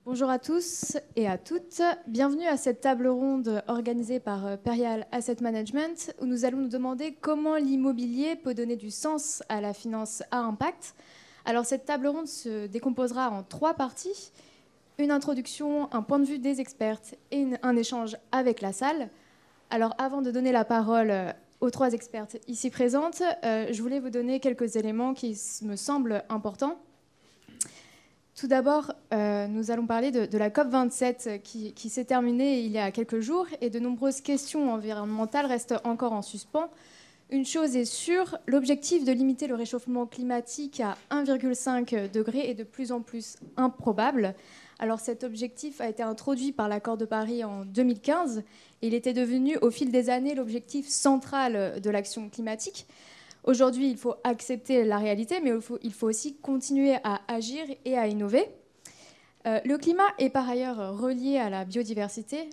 Bonjour à tous et à toutes. Bienvenue à cette table ronde organisée par Perial Asset Management où nous allons nous demander comment l'immobilier peut donner du sens à la finance à impact. Alors cette table ronde se décomposera en 3 parties. Une introduction, un point de vue des experts et un échange avec la salle. Alors avant de donner la parole aux 3 expertes ici présentes, je voulais vous donner quelques éléments qui me semblent importants. Tout d'abord, nous allons parler de la COP27 qui s'est terminée il y a quelques jours et de nombreuses questions environnementales restent encore en suspens. Une chose est sûre, l'objectif de limiter le réchauffement climatique à 1,5 degré est de plus en plus improbable. Alors cet objectif a été introduit par l'accord de Paris en 2015 et il était devenu au fil des années l'objectif central de l'action climatique. Aujourd'hui, il faut accepter la réalité, mais il faut aussi continuer à agir et à innover. Le climat est par ailleurs relié à la biodiversité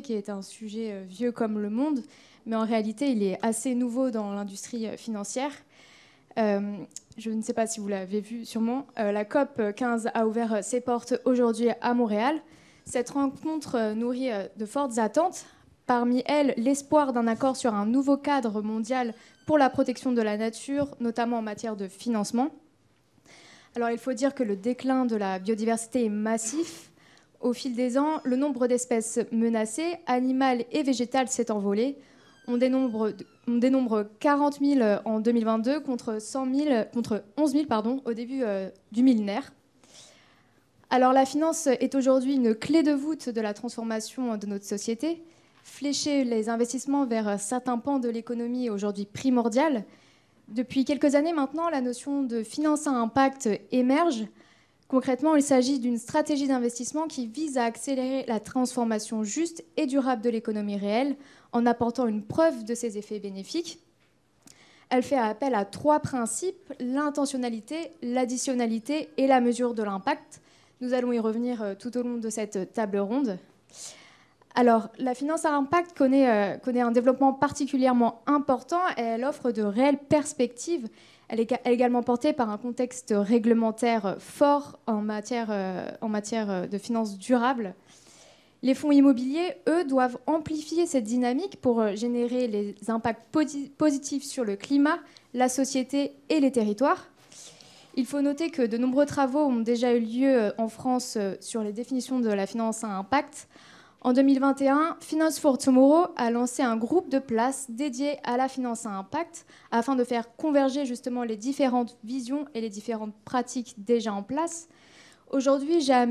qui est un sujet vieux comme le monde, mais en réalité, il est assez nouveau dans l'industrie financière. Je ne sais pas si vous l'avez vu sûrement, la COP 15 a ouvert ses portes aujourd'hui à Montréal. Cette rencontre nourrit de fortes attentes. Parmi elles, l'espoir d'un accord sur un nouveau cadre mondial pour la protection de la nature, notamment en matière de financement. Alors il faut dire que le déclin de la biodiversité est massif. Au fil des ans, le nombre d'espèces menacées, animales et végétales, s'est envolé. On dénombre 40 000 en 2022 contre 11 000 au début du millénaire. Alors la finance est aujourd'hui une clé de voûte de la transformation de notre société. Flécher les investissements vers certains pans de l'économie est aujourd'hui primordial. Depuis quelques années maintenant, la notion de finance à impact émerge. Concrètement, il s'agit d'une stratégie d'investissement qui vise à accélérer la transformation juste et durable de l'économie réelle en apportant une preuve de ses effets bénéfiques. Elle fait appel à 3 principes, l'intentionnalité, l'additionnalité et la mesure de l'impact. Nous allons y revenir tout au long de cette table ronde. Alors, la finance à impact connaît un développement particulièrement important et elle offre de réelles perspectives. Elle est également portée par un contexte réglementaire fort en matière de finances durables. Les fonds immobiliers, eux, doivent amplifier cette dynamique pour générer les impacts positifs sur le climat, la société et les territoires. Il faut noter que de nombreux travaux ont déjà eu lieu en France sur les définitions de la finance à impact. En 2021, Finance for Tomorrow a lancé un groupe de place dédié à la finance à impact afin de faire converger justement les différentes visions et les différentes pratiques déjà en place. Aujourd'hui, j'ai à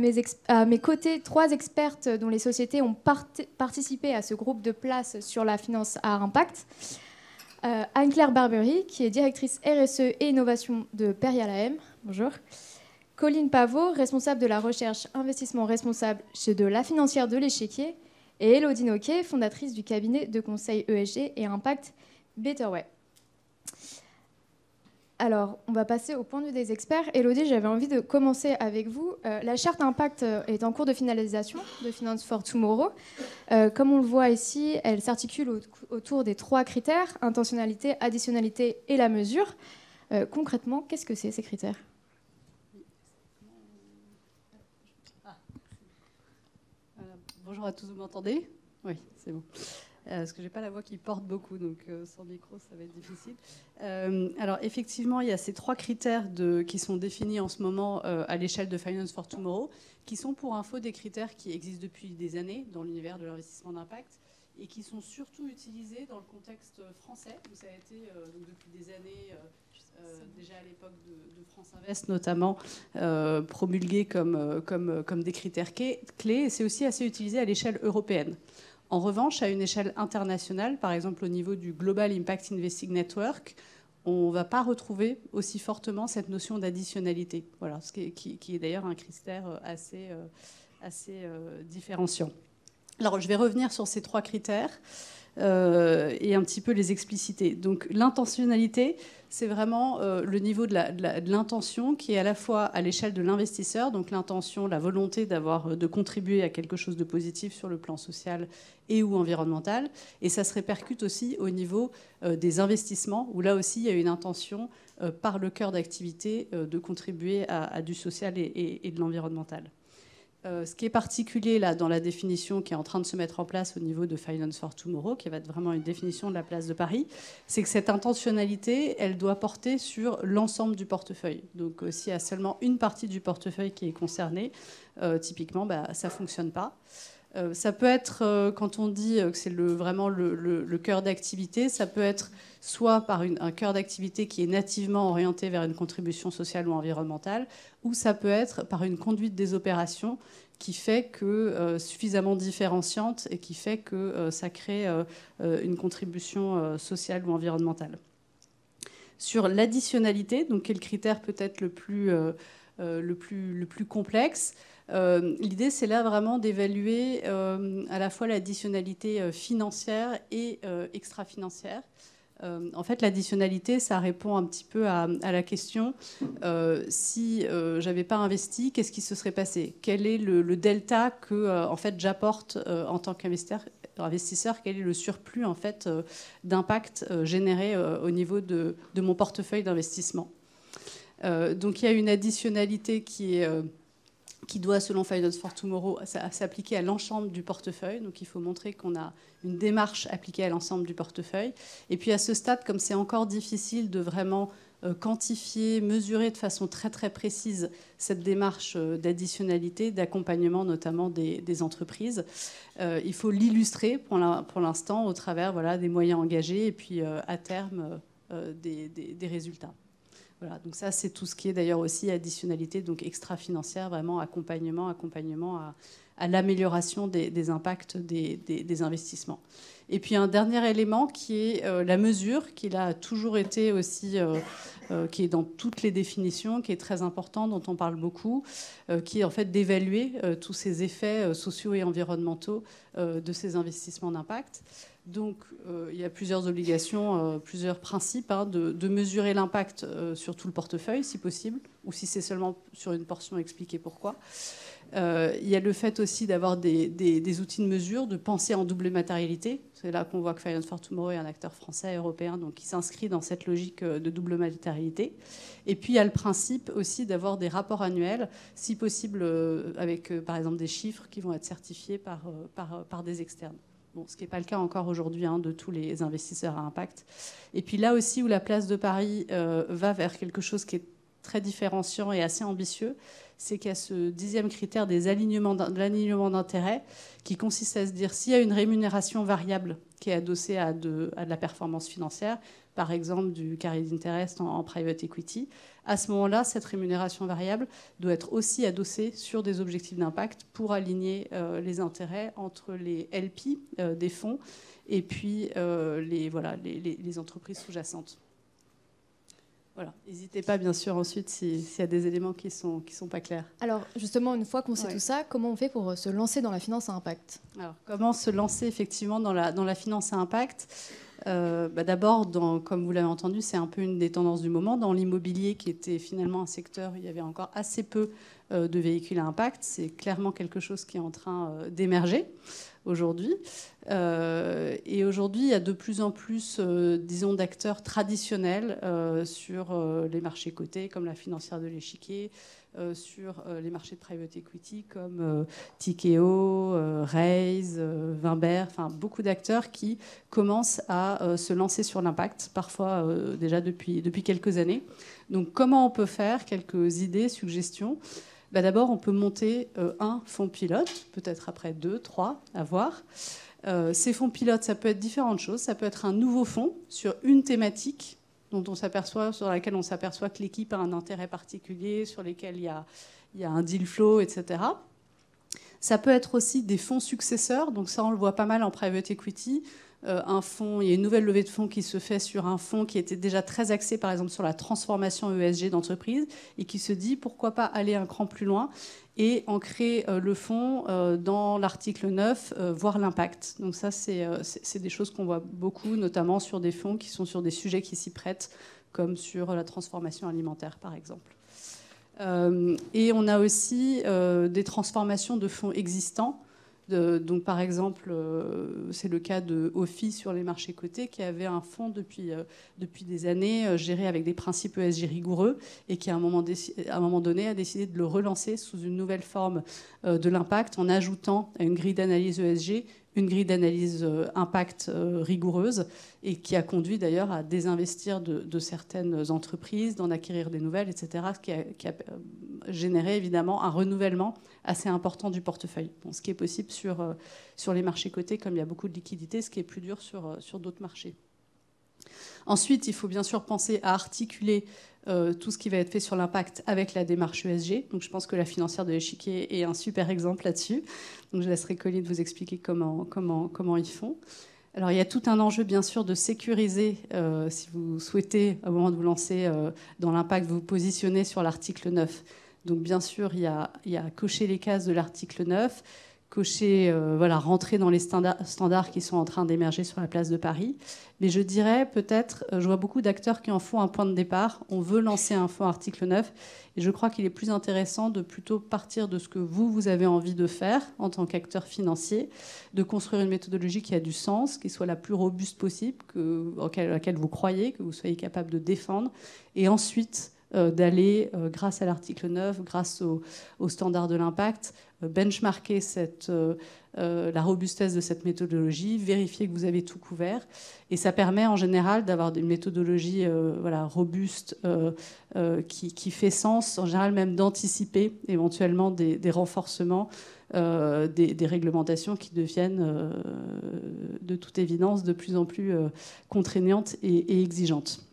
mes côtés 3 expertes dont les sociétés ont participé à ce groupe de place sur la finance à impact. Anne-Claire Barbery, qui est directrice RSE et innovation de Perial AM. Bonjour. Colline Pavot, responsable de la recherche investissement responsable chez de la financière de l'Échiquier, et Élodie Noquet, fondatrice du cabinet de conseil ESG et impact Betterway. Alors, on va passer au point de vue des experts. Élodie, j'avais envie de commencer avec vous. La charte impact est en cours de finalisation de Finance for Tomorrow. Comme on le voit ici, elle s'articule autour des 3 critères, intentionnalité, additionnalité et la mesure. Concrètement, qu'est-ce que c'est ces critères ? Bonjour à tous, vous m'entendez ? Oui, c'est bon. Parce que je n'ai pas la voix qui porte beaucoup, donc sans micro, ça va être difficile. Alors, effectivement, il y a ces 3 critères qui sont définis en ce moment à l'échelle de Finance for Tomorrow, qui sont pour info des critères qui existent depuis des années dans l'univers de l'investissement d'impact et qui sont surtout utilisés dans le contexte français, où ça a été depuis des années... déjà à l'époque de France Invest notamment, promulgué comme des critères clés, et c'est aussi assez utilisé à l'échelle européenne. En revanche, à une échelle internationale, par exemple au niveau du Global Impact Investing Network, on ne va pas retrouver aussi fortement cette notion d'additionnalité, voilà, qui est d'ailleurs un critère assez différenciant. Alors, je vais revenir sur ces 3 critères. et un petit peu les expliciter. Donc l'intentionnalité, c'est vraiment le niveau de l'intention qui est à la fois à l'échelle de l'investisseur, donc l'intention, la volonté de contribuer à quelque chose de positif sur le plan social et ou environnemental. Et ça se répercute aussi au niveau des investissements, où là aussi il y a une intention par le cœur d'activité de contribuer à du social et de l'environnemental. Ce qui est particulier là dans la définition qui est en train de se mettre en place au niveau de Finance for Tomorrow, qui va être vraiment une définition de la place de Paris, c'est que cette intentionnalité, elle doit porter sur l'ensemble du portefeuille. Donc s'il y a seulement une partie du portefeuille qui est concernée, typiquement, ça ne fonctionne pas. Ça peut être, quand on dit que c'est vraiment le cœur d'activité, ça peut être soit par un cœur d'activité qui est nativement orienté vers une contribution sociale ou environnementale, ou ça peut être par une conduite des opérations qui fait que suffisamment différenciante et qui fait que ça crée une contribution sociale ou environnementale. Sur l'additionnalité, donc qui est le critère peut-être le plus complexe, l'idée, c'est là vraiment d'évaluer à la fois l'additionnalité financière et extra-financière. En fait, l'additionnalité, ça répond un petit peu à la question si je n'avais pas investi, qu'est-ce qui se serait passé? Quel est le delta que en fait, j'apporte en tant qu'investisseur? Quel est le surplus en fait, d'impact généré au niveau de mon portefeuille d'investissement? Donc, il y a une additionnalité qui doit, selon Finance for Tomorrow, s'appliquer à l'ensemble du portefeuille. Donc il faut montrer qu'on a une démarche appliquée à l'ensemble du portefeuille. Et puis à ce stade, comme c'est encore difficile de vraiment quantifier, mesurer de façon très très précise cette démarche d'additionnalité, d'accompagnement notamment des entreprises, il faut l'illustrer pour l'instant au travers des moyens engagés et puis à terme des résultats. Voilà, donc ça, c'est tout ce qui est d'ailleurs aussi additionnalité, donc extra-financière, vraiment accompagnement à l'amélioration des impacts des investissements. Et puis un dernier élément qui est la mesure, qui a toujours été aussi, qui est dans toutes les définitions, qui est très important, dont on parle beaucoup, qui est en fait d'évaluer tous ces effets sociaux et environnementaux de ces investissements d'impact. Donc, il y a plusieurs obligations, plusieurs principes de mesurer l'impact sur tout le portefeuille, si possible, ou si c'est seulement sur une portion, expliquer pourquoi. Il y a le fait aussi d'avoir des outils de mesure, de penser en double matérialité. C'est là qu'on voit que Finance for Tomorrow est un acteur français et européen, donc qui s'inscrit dans cette logique de double matérialité. Et puis, il y a le principe aussi d'avoir des rapports annuels, si possible avec, par exemple, des chiffres qui vont être certifiés par des externes. Bon, ce qui n'est pas le cas encore aujourd'hui de tous les investisseurs à impact. Et puis là aussi où la place de Paris va vers quelque chose qui est très différenciant et assez ambitieux, c'est qu'il y a ce 10e critère de l'alignement d'intérêts qui consiste à se dire s'il y a une rémunération variable qui est adossée à de la performance financière, par exemple du carry interest en private equity, à ce moment-là, cette rémunération variable doit être aussi adossée sur des objectifs d'impact pour aligner les intérêts entre les LP des fonds et puis les entreprises sous-jacentes. Voilà. N'hésitez pas, bien sûr, ensuite, s'il y a des éléments qui sont pas clairs. Alors, justement, une fois qu'on sait tout ça, comment on fait pour se lancer dans la finance à impact? Alors, comment se lancer, effectivement, dans la finance à impact? D'abord, comme vous l'avez entendu, c'est un peu une des tendances du moment. Dans l'immobilier, qui était finalement un secteur où il y avait encore assez peu de véhicules à impact, c'est clairement quelque chose qui est en train d'émerger aujourd'hui. Et aujourd'hui, il y a de plus en plus, disons, d'acteurs traditionnels sur les marchés cotés, comme la financière de l'échiquier, sur les marchés de private equity, comme Tikeo, Raise, Wimber, enfin beaucoup d'acteurs qui commencent à se lancer sur l'impact, parfois déjà depuis quelques années. Donc comment on peut faire? Quelques idées, suggestions. D'abord, on peut monter un fonds pilote, peut-être après 2, 3, à voir. Ces fonds pilotes, ça peut être différentes choses. Ça peut être un nouveau fonds sur une thématique sur laquelle on s'aperçoit que l'équipe a un intérêt particulier, sur lesquels il y a un deal flow, etc. Ça peut être aussi des fonds successeurs, donc ça on le voit pas mal en private equity. Un fonds, il y a une nouvelle levée de fonds qui se fait sur un fonds qui était déjà très axé par exemple sur la transformation ESG d'entreprise et qui se dit pourquoi pas aller un cran plus loin et ancrer le fonds dans l'article 9, voir l'impact. Donc ça c'est des choses qu'on voit beaucoup, notamment sur des fonds qui sont sur des sujets qui s'y prêtent, comme sur la transformation alimentaire par exemple. Et on a aussi des transformations de fonds existants. Donc, par exemple, c'est le cas de Ophi sur les marchés cotés, qui avait un fonds depuis des années géré avec des principes ESG rigoureux et qui, à un moment donné, a décidé de le relancer sous une nouvelle forme de l'impact en ajoutant à une grille d'analyse ESG une grille d'analyse impact rigoureuse et qui a conduit d'ailleurs à désinvestir de certaines entreprises, d'en acquérir des nouvelles, etc., qui a généré évidemment un renouvellement assez important du portefeuille. Bon, ce qui est possible sur les marchés cotés, comme il y a beaucoup de liquidités, ce qui est plus dur sur d'autres marchés. Ensuite, il faut bien sûr penser à articuler tout ce qui va être fait sur l'impact avec la démarche ESG. Donc, je pense que la financière de l'échiquier est un super exemple là-dessus. Donc, je laisserai Colline vous expliquer comment ils font. Alors, il y a tout un enjeu, bien sûr, de sécuriser, si vous souhaitez, au moment de vous lancer dans l'impact, vous positionner sur l'article 9. Donc, bien sûr, il y a cocher les cases de l'article 9, cocher, rentrer dans les standards qui sont en train d'émerger sur la place de Paris. Mais je dirais peut-être, je vois beaucoup d'acteurs qui en font un point de départ. On veut lancer un fonds article 9. Et je crois qu'il est plus intéressant de plutôt partir de ce que vous avez envie de faire en tant qu'acteur financier, de construire une méthodologie qui a du sens, qui soit la plus robuste possible, à laquelle vous croyez, que vous soyez capable de défendre. Et ensuite, d'aller, grâce à l'article 9, grâce au standard de l'impact, benchmarker la robustesse de cette méthodologie, vérifier que vous avez tout couvert. Et ça permet en général d'avoir une méthodologie robuste qui fait sens, en général même d'anticiper éventuellement des renforcements, des réglementations qui deviennent de toute évidence de plus en plus contraignantes et exigeantes.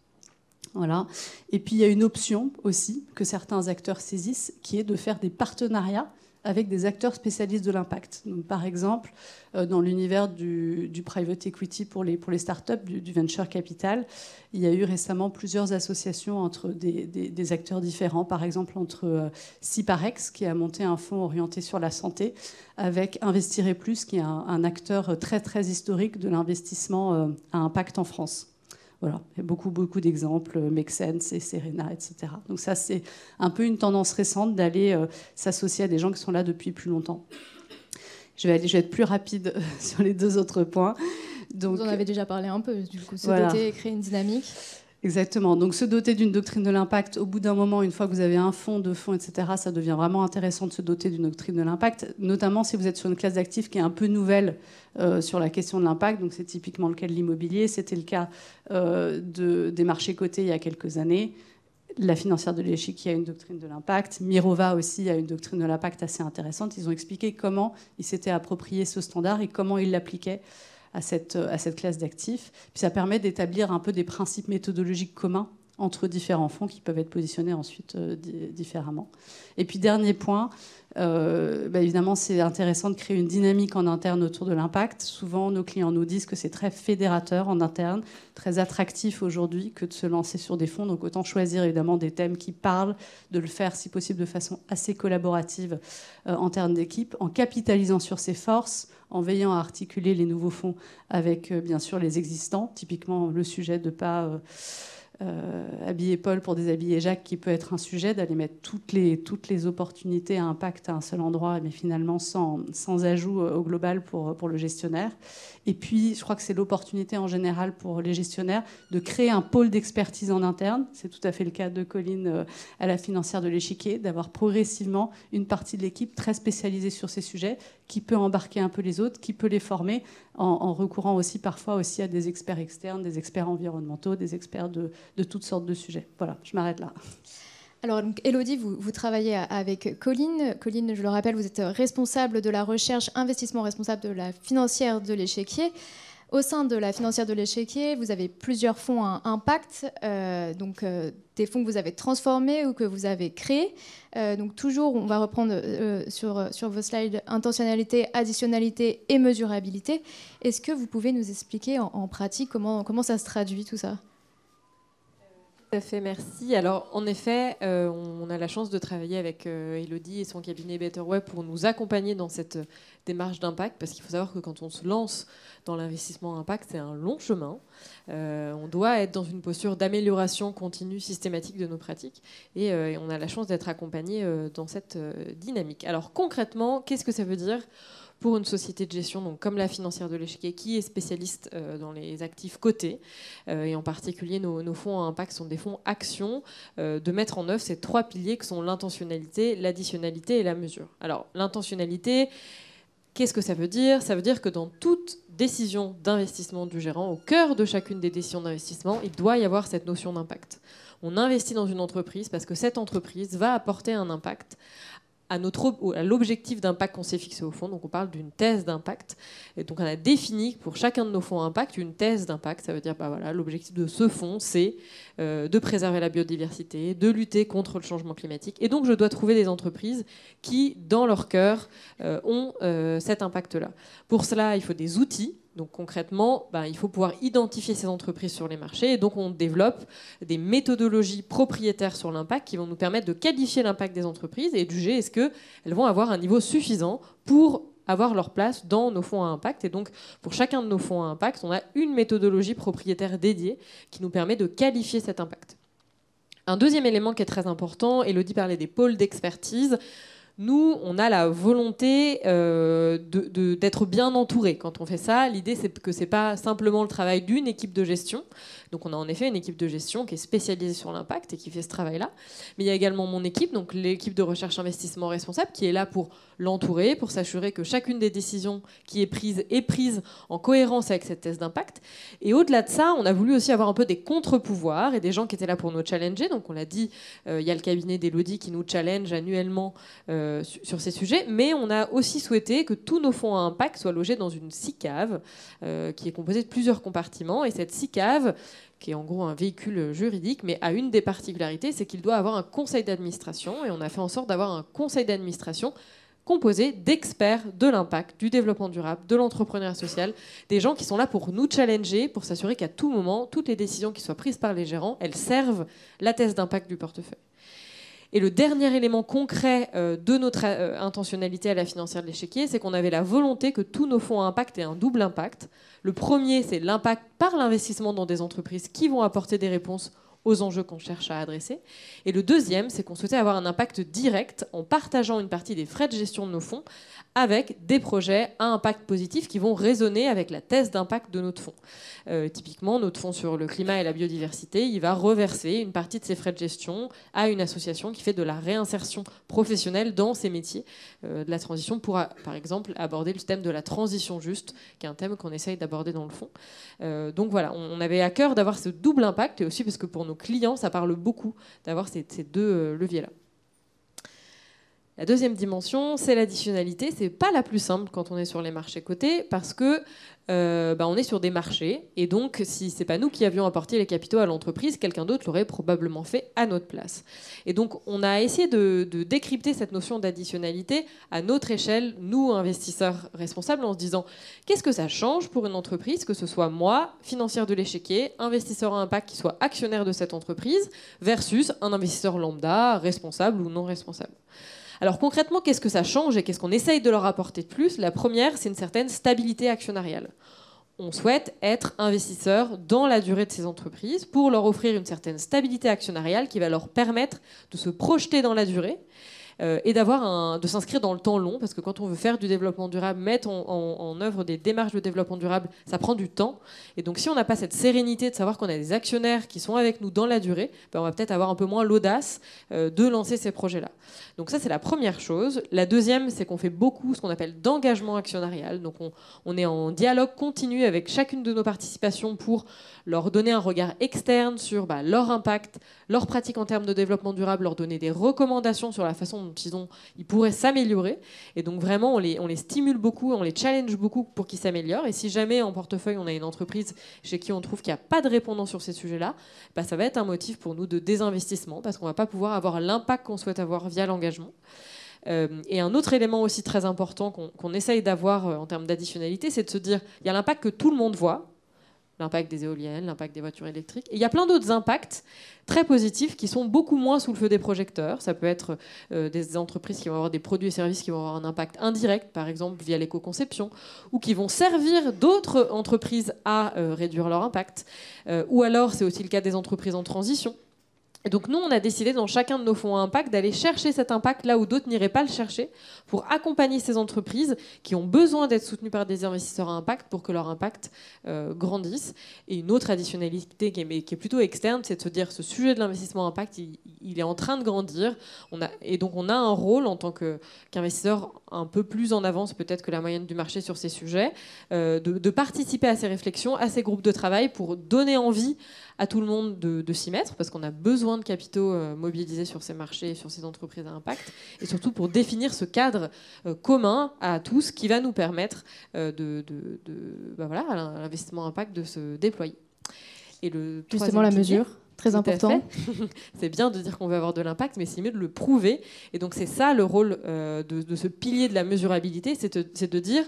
Voilà. Et puis il y a une option aussi que certains acteurs saisissent, qui est de faire des partenariats avec des acteurs spécialistes de l'impact. Donc, par exemple, dans l'univers du private equity pour les startups, du venture capital, il y a eu récemment plusieurs associations entre des acteurs différents. Par exemple, entre Ciparex, qui a monté un fonds orienté sur la santé, avec Investir et Plus, qui est un acteur très, très historique de l'investissement à impact en France. Voilà, il y a beaucoup d'exemples, Make Sense et Serena, etc. Donc ça, c'est un peu une tendance récente d'aller s'associer à des gens qui sont là depuis plus longtemps. Je vais être plus rapide sur les deux autres points. Donc, vous en avez déjà parlé un peu, du coup, se doter et créer une dynamique. Exactement. Donc, se doter d'une doctrine de l'impact, au bout d'un moment, une fois que vous avez un fonds, deux fonds, etc., ça devient vraiment intéressant de se doter d'une doctrine de l'impact, notamment si vous êtes sur une classe d'actifs qui est un peu nouvelle sur la question de l'impact. Donc, c'est typiquement le cas de l'immobilier. C'était le cas des marchés cotés il y a quelques années. La financière de l'échiquier a une doctrine de l'impact. Mirova aussi a une doctrine de l'impact assez intéressante. Ils ont expliqué comment ils s'étaient approprié ce standard et comment ils l'appliquaient à cette classe d'actifs. Puis ça permet d'établir un peu des principes méthodologiques communs entre différents fonds qui peuvent être positionnés ensuite différemment. Et puis dernier point, évidemment c'est intéressant de créer une dynamique en interne autour de l'impact. Souvent nos clients nous disent que c'est très fédérateur en interne, très attractif aujourd'hui que de se lancer sur des fonds. Donc autant choisir évidemment des thèmes qui parlent, de le faire si possible de façon assez collaborative en termes d'équipe, en capitalisant sur ses forces, en veillant à articuler les nouveaux fonds avec bien sûr les existants. Typiquement le sujet de ne pas habiller Paul pour déshabiller Jacques, qui peut être un sujet, d'aller mettre toutes les opportunités à impact à un seul endroit, mais finalement sans ajout au global pour le gestionnaire. Et puis, je crois que c'est l'opportunité en général pour les gestionnaires de créer un pôle d'expertise en interne. C'est tout à fait le cas de Colline à la financière de l'échiquier, d'avoir progressivement une partie de l'équipe très spécialisée sur ces sujets, qui peut embarquer un peu les autres, qui peut les former en recourant aussi parfois aussi à des experts externes, des experts environnementaux, des experts de toutes sortes de sujets. Voilà, je m'arrête là. Alors, donc, Élodie, vous travaillez avec Colline. Colline, je le rappelle, vous êtes responsable de la recherche, investissement responsable de la financière de l'échiquier. Au sein de la financière de l'échiquier, vous avez plusieurs fonds à impact, des fonds que vous avez transformés ou que vous avez créés. Donc toujours, on va reprendre sur vos slides intentionnalité, additionnalité et mesurabilité. Est-ce que vous pouvez nous expliquer en pratique comment ça se traduit tout ça ? Tout à fait, merci. Alors, en effet, on a la chance de travailler avec Elodie et son cabinet BetterWeb pour nous accompagner dans cette démarche d'impact, parce qu'il faut savoir que quand on se lance dans l'investissement impact, c'est un long chemin. On doit être dans une posture d'amélioration continue, systématique de nos pratiques, et on a la chance d'être accompagné dans cette dynamique. Alors, concrètement, qu'est-ce que ça veut dire pour une société de gestion, donc comme la financière de l'échiquier, qui est spécialiste dans les actifs cotés, et en particulier nos fonds à impact sont des fonds actions, de mettre en œuvre ces 3 piliers que sont l'intentionnalité, l'additionnalité et la mesure. Alors, l'intentionnalité, qu'est-ce que ça veut dire ? Ça veut dire que dans toute décision d'investissement du gérant, au cœur de chacune des décisions d'investissement, il doit y avoir cette notion d'impact. On investit dans une entreprise parce que cette entreprise va apporter un impact à l'objectif d'impact qu'on s'est fixé au fond. Donc on parle d'une thèse d'impact. Et donc on a défini pour chacun de nos fonds à impact une thèse d'impact. Ça veut dire l'objectif de ce fonds, c'est de préserver la biodiversité, de lutter contre le changement climatique. Et donc je dois trouver des entreprises qui, dans leur cœur, ont cet impact-là. Pour cela, il faut des outils. Donc concrètement, il faut pouvoir identifier ces entreprises sur les marchés. Et donc on développe des méthodologies propriétaires sur l'impact qui vont nous permettre de qualifier l'impact des entreprises et de juger est-ce qu'elles vont avoir un niveau suffisant pour avoir leur place dans nos fonds à impact. Et donc pour chacun de nos fonds à impact, on a une méthodologie propriétaire dédiée qui nous permet de qualifier cet impact. Un deuxième élément qui est très important, Elodie parlait des pôles d'expertise. Nous, on a la volonté d'être bien entourés quand on fait ça. L'idée, c'est que ce n'est pas simplement le travail d'une équipe de gestion. Donc, on a en effet une équipe de gestion qui est spécialisée sur l'impact et qui fait ce travail-là. Mais il y a également mon équipe, donc l'équipe de recherche investissement responsable, qui est là pour l'entourer, pour s'assurer que chacune des décisions qui est prise en cohérence avec cette thèse d'impact. Et au-delà de ça, on a voulu aussi avoir un peu des contre-pouvoirs et des gens qui étaient là pour nous challenger. Donc, on l'a dit, il y a le cabinet d'Elodie qui nous challenge annuellement sur ces sujets, mais on a aussi souhaité que tous nos fonds à impact soient logés dans une SICAV qui est composée de plusieurs compartiments. Et cette SICAV, qui est en gros un véhicule juridique, mais a une des particularités, c'est qu'il doit avoir un conseil d'administration. Et on a fait en sorte d'avoir un conseil d'administration composé d'experts de l'impact, du développement durable, de l'entrepreneuriat social, des gens qui sont là pour nous challenger, pour s'assurer qu'à tout moment, toutes les décisions qui soient prises par les gérants, elles servent la thèse d'impact du portefeuille. Et le dernier élément concret de notre intentionnalité à la financière de l'échiquier, c'est qu'on avait la volonté que tous nos fonds à impact aient un double impact. Le premier, c'est l'impact par l'investissement dans des entreprises qui vont apporter des réponses aux enjeux qu'on cherche à adresser. Et le deuxième, c'est qu'on souhaitait avoir un impact direct en partageant une partie des frais de gestion de nos fonds avec des projets à impact positif qui vont résonner avec la thèse d'impact de notre fonds. Typiquement, notre fonds sur le climat et la biodiversité, il va reverser une partie de ses frais de gestion à une association qui fait de la réinsertion professionnelle dans ces métiers de la transition pour, par exemple, aborder le thème de la transition juste, qui est un thème qu'on essaye d'aborder dans le fonds. Donc voilà, on avait à cœur d'avoir ce double impact, et aussi parce que pour nos clients, ça parle beaucoup d'avoir ces deux leviers-là. La deuxième dimension, c'est l'additionnalité. C'est pas la plus simple quand on est sur les marchés cotés parce que on est sur des marchés et donc si c'est pas nous qui avions apporté les capitaux à l'entreprise, quelqu'un d'autre l'aurait probablement fait à notre place. Et donc on a essayé de décrypter cette notion d'additionnalité à notre échelle, nous investisseurs responsables, en se disant qu'est-ce que ça change pour une entreprise que ce soit moi, financière de l'échiquier, investisseur à impact qui soit actionnaire de cette entreprise, versus un investisseur lambda, responsable ou non responsable. Alors concrètement, qu'est-ce que ça change et qu'est-ce qu'on essaye de leur apporter de plus ? La première, c'est une certaine stabilité actionnariale. On souhaite être investisseur dans la durée de ces entreprises pour leur offrir une certaine stabilité actionnariale qui va leur permettre de se projeter dans la durée et de s'inscrire dans le temps long, parce que quand on veut faire du développement durable, mettre en œuvre des démarches de développement durable, ça prend du temps. Et donc si on n'a pas cette sérénité de savoir qu'on a des actionnaires qui sont avec nous dans la durée, on va peut-être avoir un peu moins l'audace de lancer ces projets-là. Donc ça, c'est la première chose. La deuxième, c'est qu'on fait beaucoup ce qu'on appelle d'engagement actionnarial. Donc on est en dialogue continu avec chacune de nos participations pour leur donner un regard externe sur leur impact, leurs pratiques en termes de développement durable, leur donner des recommandations sur la façon façon dont ils pourraient s'améliorer. Et donc vraiment, on les stimule beaucoup, on les challenge beaucoup pour qu'ils s'améliorent. Et si jamais en portefeuille, on a une entreprise chez qui on trouve qu'il n'y a pas de répondant sur ces sujets-là, bah, ça va être un motif pour nous de désinvestissement parce qu'on ne va pas pouvoir avoir l'impact qu'on souhaite avoir via l'engagement. Et un autre élément aussi très important qu'on essaye d'avoir en termes d'additionnalité, c'est de se dire, il y a l'impact que tout le monde voit, l'impact des éoliennes, l'impact des voitures électriques. Et il y a plein d'autres impacts très positifs qui sont beaucoup moins sous le feu des projecteurs. Ça peut être des entreprises qui vont avoir des produits et services qui vont avoir un impact indirect, par exemple via l'éco-conception, ou qui vont servir d'autres entreprises à réduire leur impact. Ou alors, c'est aussi le cas des entreprises en transition. Et donc nous, on a décidé dans chacun de nos fonds à impact d'aller chercher cet impact là où d'autres n'iraient pas le chercher pour accompagner ces entreprises qui ont besoin d'être soutenues par des investisseurs à impact pour que leur impact grandisse. Et une autre additionnalité qui est plutôt externe, c'est de se dire ce sujet de l'investissement à impact, il est en train de grandir. Et donc on a un rôle en tant qu'investisseur un peu plus en avance peut-être que la moyenne du marché sur ces sujets, de participer à ces réflexions, à ces groupes de travail pour donner envie à tout le monde de s'y mettre, parce qu'on a besoin de capitaux mobilisés sur ces marchés et sur ces entreprises à impact, et surtout pour définir ce cadre commun à tous qui va nous permettre à l'investissement à impact de se déployer. Et justement la mesure, très important. C'est bien de dire qu'on veut avoir de l'impact, mais c'est mieux de le prouver. Et donc c'est ça le rôle de ce pilier de la mesurabilité, c'est de dire,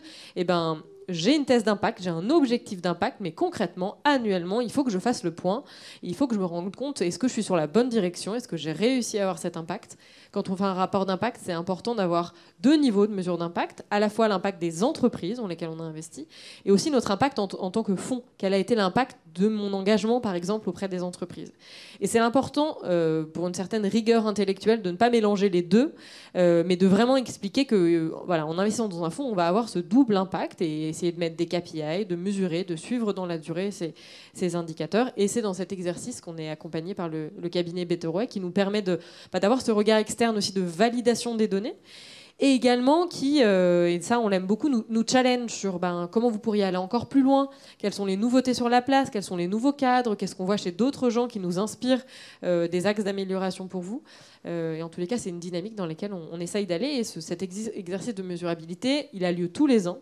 j'ai une thèse d'impact, j'ai un objectif d'impact, mais concrètement, annuellement, il faut que je fasse le point. Il faut que je me rende compte, est-ce que je suis sur la bonne direction? Est-ce que j'ai réussi à avoir cet impact? Quand on fait un rapport d'impact, c'est important d'avoir 2 niveaux de mesure d'impact, à la fois l'impact des entreprises dans lesquelles on a investi, et aussi notre impact en tant que fonds. Quel a été l'impact de mon engagement, par exemple, auprès des entreprises? Et c'est important, pour une certaine rigueur intellectuelle, de ne pas mélanger les deux, mais de vraiment expliquer que, en investissant dans un fonds, on va avoir ce double impact et essayer de mettre des KPI, de mesurer, de suivre dans la durée ces indicateurs. Et c'est dans cet exercice qu'on est accompagné par le cabinet Betterway qui nous permet d'avoir ce regard externe aussi de validation des données. Et également qui, et ça on l'aime beaucoup, nous challenge sur comment vous pourriez aller encore plus loin, quelles sont les nouveautés sur la place, quels sont les nouveaux cadres, qu'est-ce qu'on voit chez d'autres gens qui nous inspirent des axes d'amélioration pour vous. Et en tous les cas, c'est une dynamique dans laquelle on essaye d'aller. Et cet exercice de mesurabilité, il a lieu tous les ans.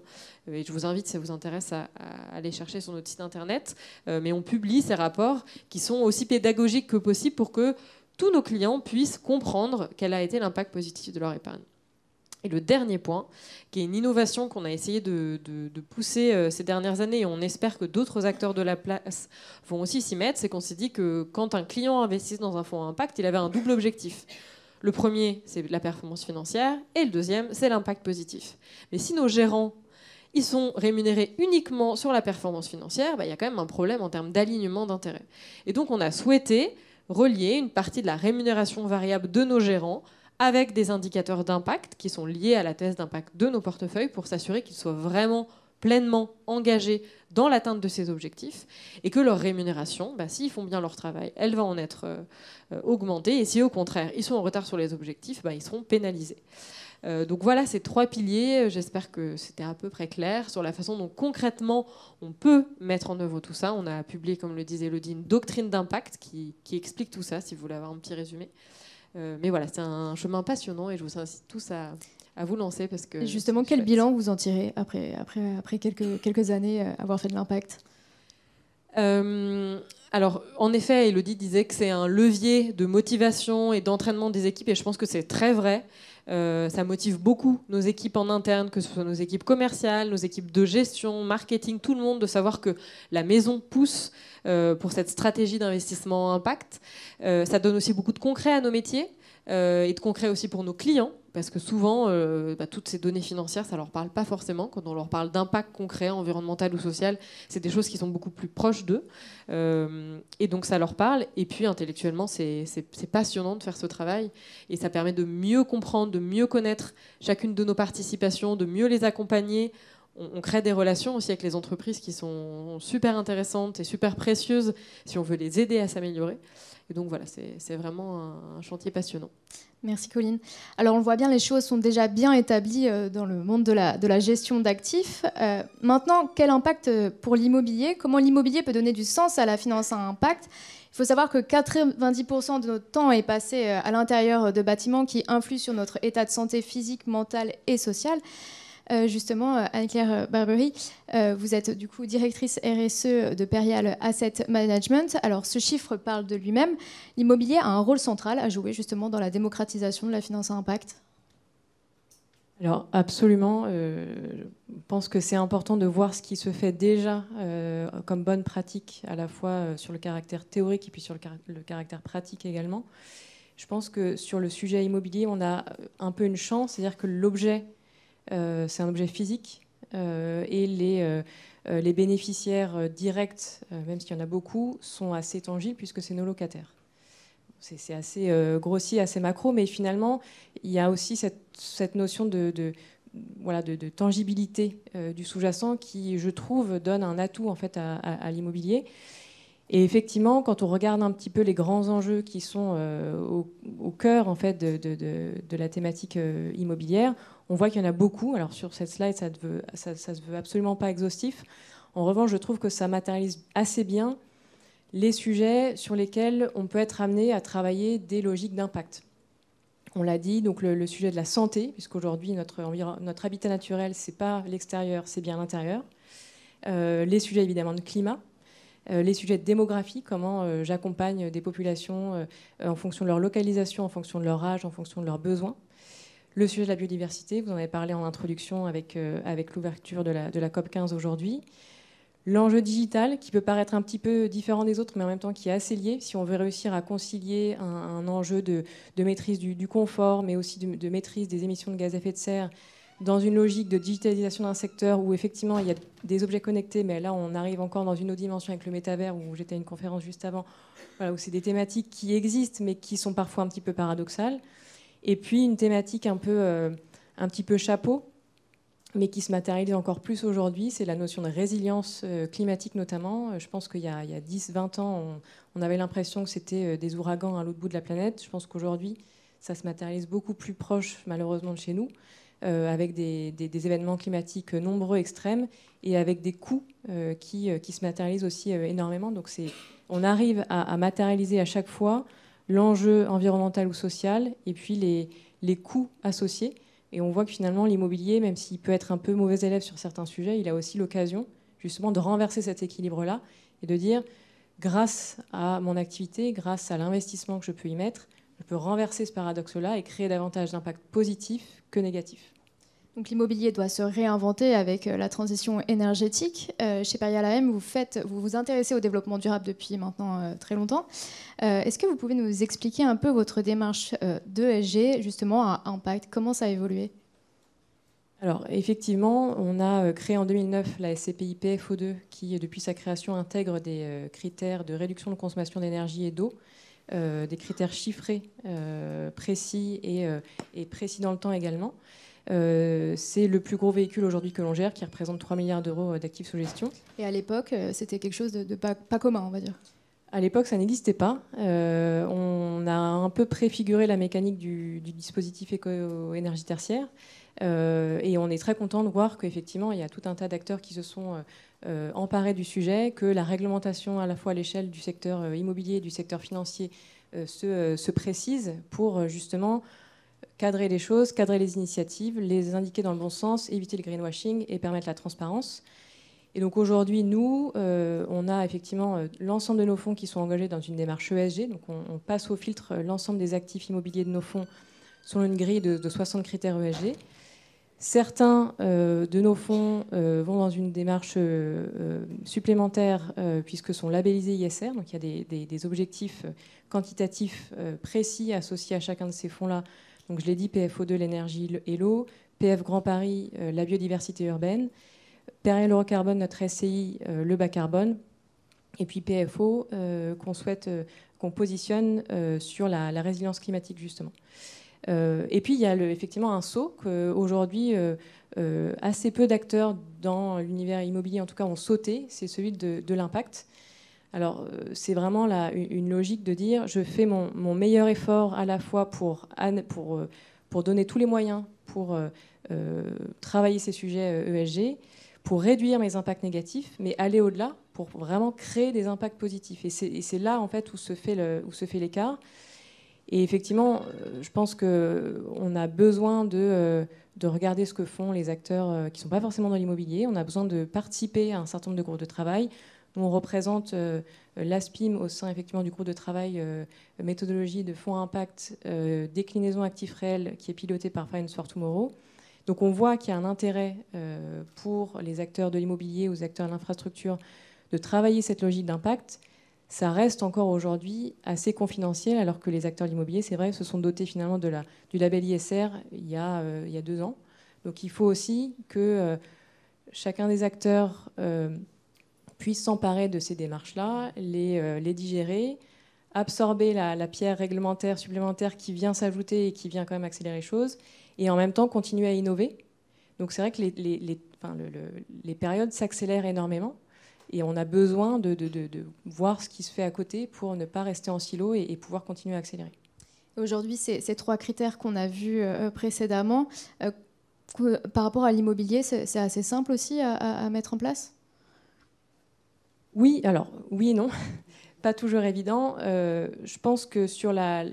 Et je vous invite, si ça vous intéresse, à aller chercher sur notre site internet. Mais on publie ces rapports qui sont aussi pédagogiques que possible pour que tous nos clients puissent comprendre quel a été l'impact positif de leur épargne. Et le dernier point, qui est une innovation qu'on a essayé de pousser ces dernières années, et on espère que d'autres acteurs de la place vont aussi s'y mettre, c'est qu'on s'est dit que quand un client investit dans un fonds à impact, il avait un double objectif. Le premier, c'est la performance financière, et le deuxième, c'est l'impact positif. Mais si nos gérants, ils sont rémunérés uniquement sur la performance financière, il y a quand même un problème en termes d'alignement d'intérêts. Et donc on a souhaité relier une partie de la rémunération variable de nos gérants avec des indicateurs d'impact qui sont liés à la thèse d'impact de nos portefeuilles pour s'assurer qu'ils soient vraiment pleinement engagés dans l'atteinte de ces objectifs et que leur rémunération, s'ils font bien leur travail, elle va en être augmentée, et si au contraire ils sont en retard sur les objectifs, ils seront pénalisés. Donc voilà ces 3 piliers, j'espère que c'était à peu près clair sur la façon dont concrètement on peut mettre en œuvre tout ça. On a publié, comme le disait Elodie, une doctrine d'impact qui explique tout ça, si vous voulez avoir un petit résumé. Mais voilà, c'est un chemin passionnant et je vous incite tous à vous lancer parce que... Et justement, quel bilan vous en tirez après quelques années avoir fait de l'impact? Alors, en effet, Elodie disait que c'est un levier de motivation et d'entraînement des équipes, et je pense que c'est très vrai. Ça motive beaucoup nos équipes en interne, que ce soit nos équipes commerciales, nos équipes de gestion, marketing, tout le monde, de savoir que la maison pousse pour cette stratégie d'investissement impact. Ça donne aussi beaucoup de concret à nos métiers et de concret aussi pour nos clients, parce que souvent, toutes ces données financières, ça leur parle pas forcément. Quand on leur parle d'impact concret, environnemental ou social, c'est des choses qui sont beaucoup plus proches d'eux. Et donc, ça leur parle. Et puis, intellectuellement, c'est passionnant de faire ce travail. Et ça permet de mieux comprendre, de mieux connaître chacune de nos participations, de mieux les accompagner on crée des relations aussi avec les entreprises qui sont super intéressantes et super précieuses si on veut les aider à s'améliorer. Et donc voilà, c'est vraiment un chantier passionnant. Merci Colline. Alors on le voit bien, les choses sont déjà bien établies dans le monde de la gestion d'actifs. Maintenant, quel impact pour l'immobilier? Comment l'immobilier peut donner du sens à la finance à impact? Il faut savoir que 90% de notre temps est passé à l'intérieur de bâtiments qui influent sur notre état de santé physique, mental et social. Justement, Anne-Claire Barbery, vous êtes du coup directrice RSE de Perial Asset Management. Alors, ce chiffre parle de lui-même. L'immobilier a un rôle central à jouer justement dans la démocratisation de la finance à impact. Alors, absolument. Je pense que c'est important de voir ce qui se fait déjà comme bonne pratique, à la fois sur le caractère théorique et puis sur le caractère pratique également. Je pense que sur le sujet immobilier, on a un peu une chance, c'est-à-dire que l'objet, c'est un objet physique et les bénéficiaires directs, même s'il y en a beaucoup, sont assez tangibles puisque c'est nos locataires. C'est assez grossier, assez macro, mais finalement, il y a aussi cette notion de tangibilité du sous-jacent qui, je trouve, donne un atout en fait, à l'immobilier. Et effectivement, quand on regarde un petit peu les grands enjeux qui sont au cœur en fait, de la thématique immobilière, on voit qu'il y en a beaucoup. Alors sur cette slide, ça se veut absolument pas exhaustif. En revanche, je trouve que ça matérialise assez bien les sujets sur lesquels on peut être amené à travailler des logiques d'impact. On l'a dit, donc le sujet de la santé, puisqu'aujourd'hui notre habitat naturel, c'est pas l'extérieur, c'est bien l'intérieur. Les sujets évidemment de climat. Les sujets de démographie, comment j'accompagne des populations en fonction de leur localisation, en fonction de leur âge, en fonction de leurs besoins. Le sujet de la biodiversité, vous en avez parlé en introduction avec l'ouverture de la COP15 aujourd'hui. L'enjeu digital, qui peut paraître un petit peu différent des autres, mais en même temps qui est assez lié. Si on veut réussir à concilier un enjeu de maîtrise du confort, mais aussi de maîtrise des émissions de gaz à effet de serre, dans une logique de digitalisation d'un secteur où effectivement il y a des objets connectés, mais là on arrive encore dans une autre dimension avec le métavers, où j'étais à une conférence juste avant, voilà, où c'est des thématiques qui existent, mais qui sont parfois un petit peu paradoxales. Et puis une thématique un petit peu chapeau, mais qui se matérialise encore plus aujourd'hui, c'est la notion de résilience climatique notamment. Je pense qu'il y a 10-20 ans, on avait l'impression que c'était des ouragans à l'autre bout de la planète. Je pense qu'aujourd'hui, ça se matérialise beaucoup plus proche, malheureusement, de chez nous, avec des événements climatiques nombreux, extrêmes, et avec des coûts qui se matérialisent aussi énormément. Donc on arrive à matérialiser à chaque fois l'enjeu environnemental ou social, et puis les coûts associés. Et on voit que finalement, l'immobilier, même s'il peut être un peu mauvais élève sur certains sujets, il a aussi l'occasion justement de renverser cet équilibre-là et de dire, grâce à mon activité, grâce à l'investissement que je peux y mettre, je peux renverser ce paradoxe-là et créer davantage d'impact positif que négatif. Donc l'immobilier doit se réinventer avec la transition énergétique. Chez Perial AM, vous vous intéressez au développement durable depuis maintenant très longtemps. Est-ce que vous pouvez nous expliquer un peu votre démarche d'ESG justement à impact? Comment ça a évolué? Alors effectivement, on a créé en 2009 la SCPI PFO2 qui, depuis sa création, intègre des critères de réduction de consommation d'énergie et d'eau, des critères chiffrés, précis et précis dans le temps également. C'est le plus gros véhicule aujourd'hui que l'on gère, qui représente 3 milliards d'euros d'actifs sous gestion. Et à l'époque, c'était quelque chose de pas commun, on va dire. À l'époque, ça n'existait pas. On a un peu préfiguré la mécanique du dispositif éco-énergie tertiaire. Et on est très content de voir qu'effectivement, il y a tout un tas d'acteurs qui se sont emparés du sujet, que la réglementation, à la fois à l'échelle du secteur immobilier et du secteur financier, se précise pour justement cadrer les choses, cadrer les initiatives, les indiquer dans le bon sens, éviter le greenwashing et permettre la transparence. Et donc aujourd'hui, nous, on a effectivement l'ensemble de nos fonds qui sont engagés dans une démarche ESG. Donc on passe au filtre l'ensemble des actifs immobiliers de nos fonds selon une grille de 60 critères ESG. Certains de nos fonds vont dans une démarche supplémentaire puisque sont labellisés ISR. Donc il y a des objectifs quantitatifs précis associés à chacun de ces fonds-là. Donc je l'ai dit, PFO2, l'énergie et l'eau, PF Grand Paris, la biodiversité urbaine, Perial Eurocarbone, notre SCI, le bas carbone, et puis PFO qu'on souhaite qu'on positionne sur la résilience climatique justement. Et puis il y a effectivement un saut qu'aujourd'hui assez peu d'acteurs dans l'univers immobilier, en tout cas, ont sauté, c'est celui de l'impact. Alors c'est vraiment une logique de dire je fais mon meilleur effort à la fois pour donner tous les moyens pour travailler ces sujets ESG, pour réduire mes impacts négatifs, mais aller au-delà pour vraiment créer des impacts positifs. Et c'est là en fait où se fait l'écart. Et effectivement, je pense qu'on a besoin de regarder ce que font les acteurs qui ne sont pas forcément dans l'immobilier. On a besoin de participer à un certain nombre de groupes de travail. Nous, on représente l'ASPIM au sein effectivement du groupe de travail méthodologie de fonds impact, déclinaison actifs réels, qui est piloté par Finance for Tomorrow. Donc on voit qu'il y a un intérêt pour les acteurs de l'immobilier ou les acteurs de l'infrastructure de travailler cette logique d'impact. Ça reste encore aujourd'hui assez confidentiel, alors que les acteurs de l'immobilier, c'est vrai, se sont dotés finalement du label ISR il y a 2 ans. Donc il faut aussi que chacun des acteurs puisse s'emparer de ces démarches-là, les digérer, absorber la pierre réglementaire supplémentaire qui vient s'ajouter et qui vient quand même accélérer les choses, et en même temps continuer à innover. Donc c'est vrai que les périodes s'accélèrent énormément. Et on a besoin de voir ce qui se fait à côté pour ne pas rester en silo et pouvoir continuer à accélérer. Aujourd'hui, ces 3 critères qu'on a vus précédemment, par rapport à l'immobilier, c'est assez simple aussi à mettre en place ? Oui, alors oui et non. Pas toujours évident. Je pense que sur la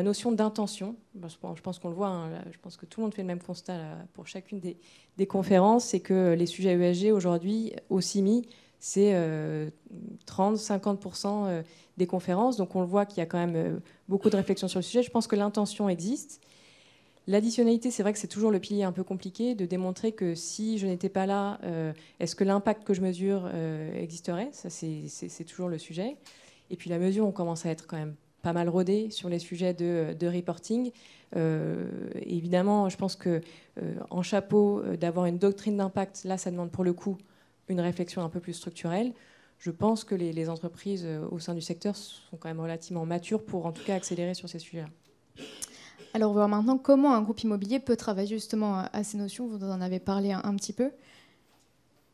notion d'intention, je pense qu'on le voit, hein, je pense que tout le monde fait le même constat là, pour chacune des conférences, c'est que les sujets ESG aujourd'hui, au CIMI, c'est 30-50% des conférences. Donc on le voit qu'il y a quand même beaucoup de réflexions sur le sujet. Je pense que l'intention existe. L'additionnalité, c'est vrai que c'est toujours le pilier un peu compliqué de démontrer que si je n'étais pas là, est-ce que l'impact que je mesure existerait ? Ça, c'est toujours le sujet. Et puis la mesure, on commence à être quand même pas mal rodé sur les sujets de reporting. Évidemment, je pense qu'en chapeau, d'avoir une doctrine d'impact, là, ça demande pour le coup une réflexion un peu plus structurelle. Je pense que les entreprises au sein du secteur sont quand même relativement matures pour en tout cas accélérer sur ces sujets-là. Alors on va voir maintenant comment un groupe immobilier peut travailler justement à ces notions. Vous en avez parlé un petit peu.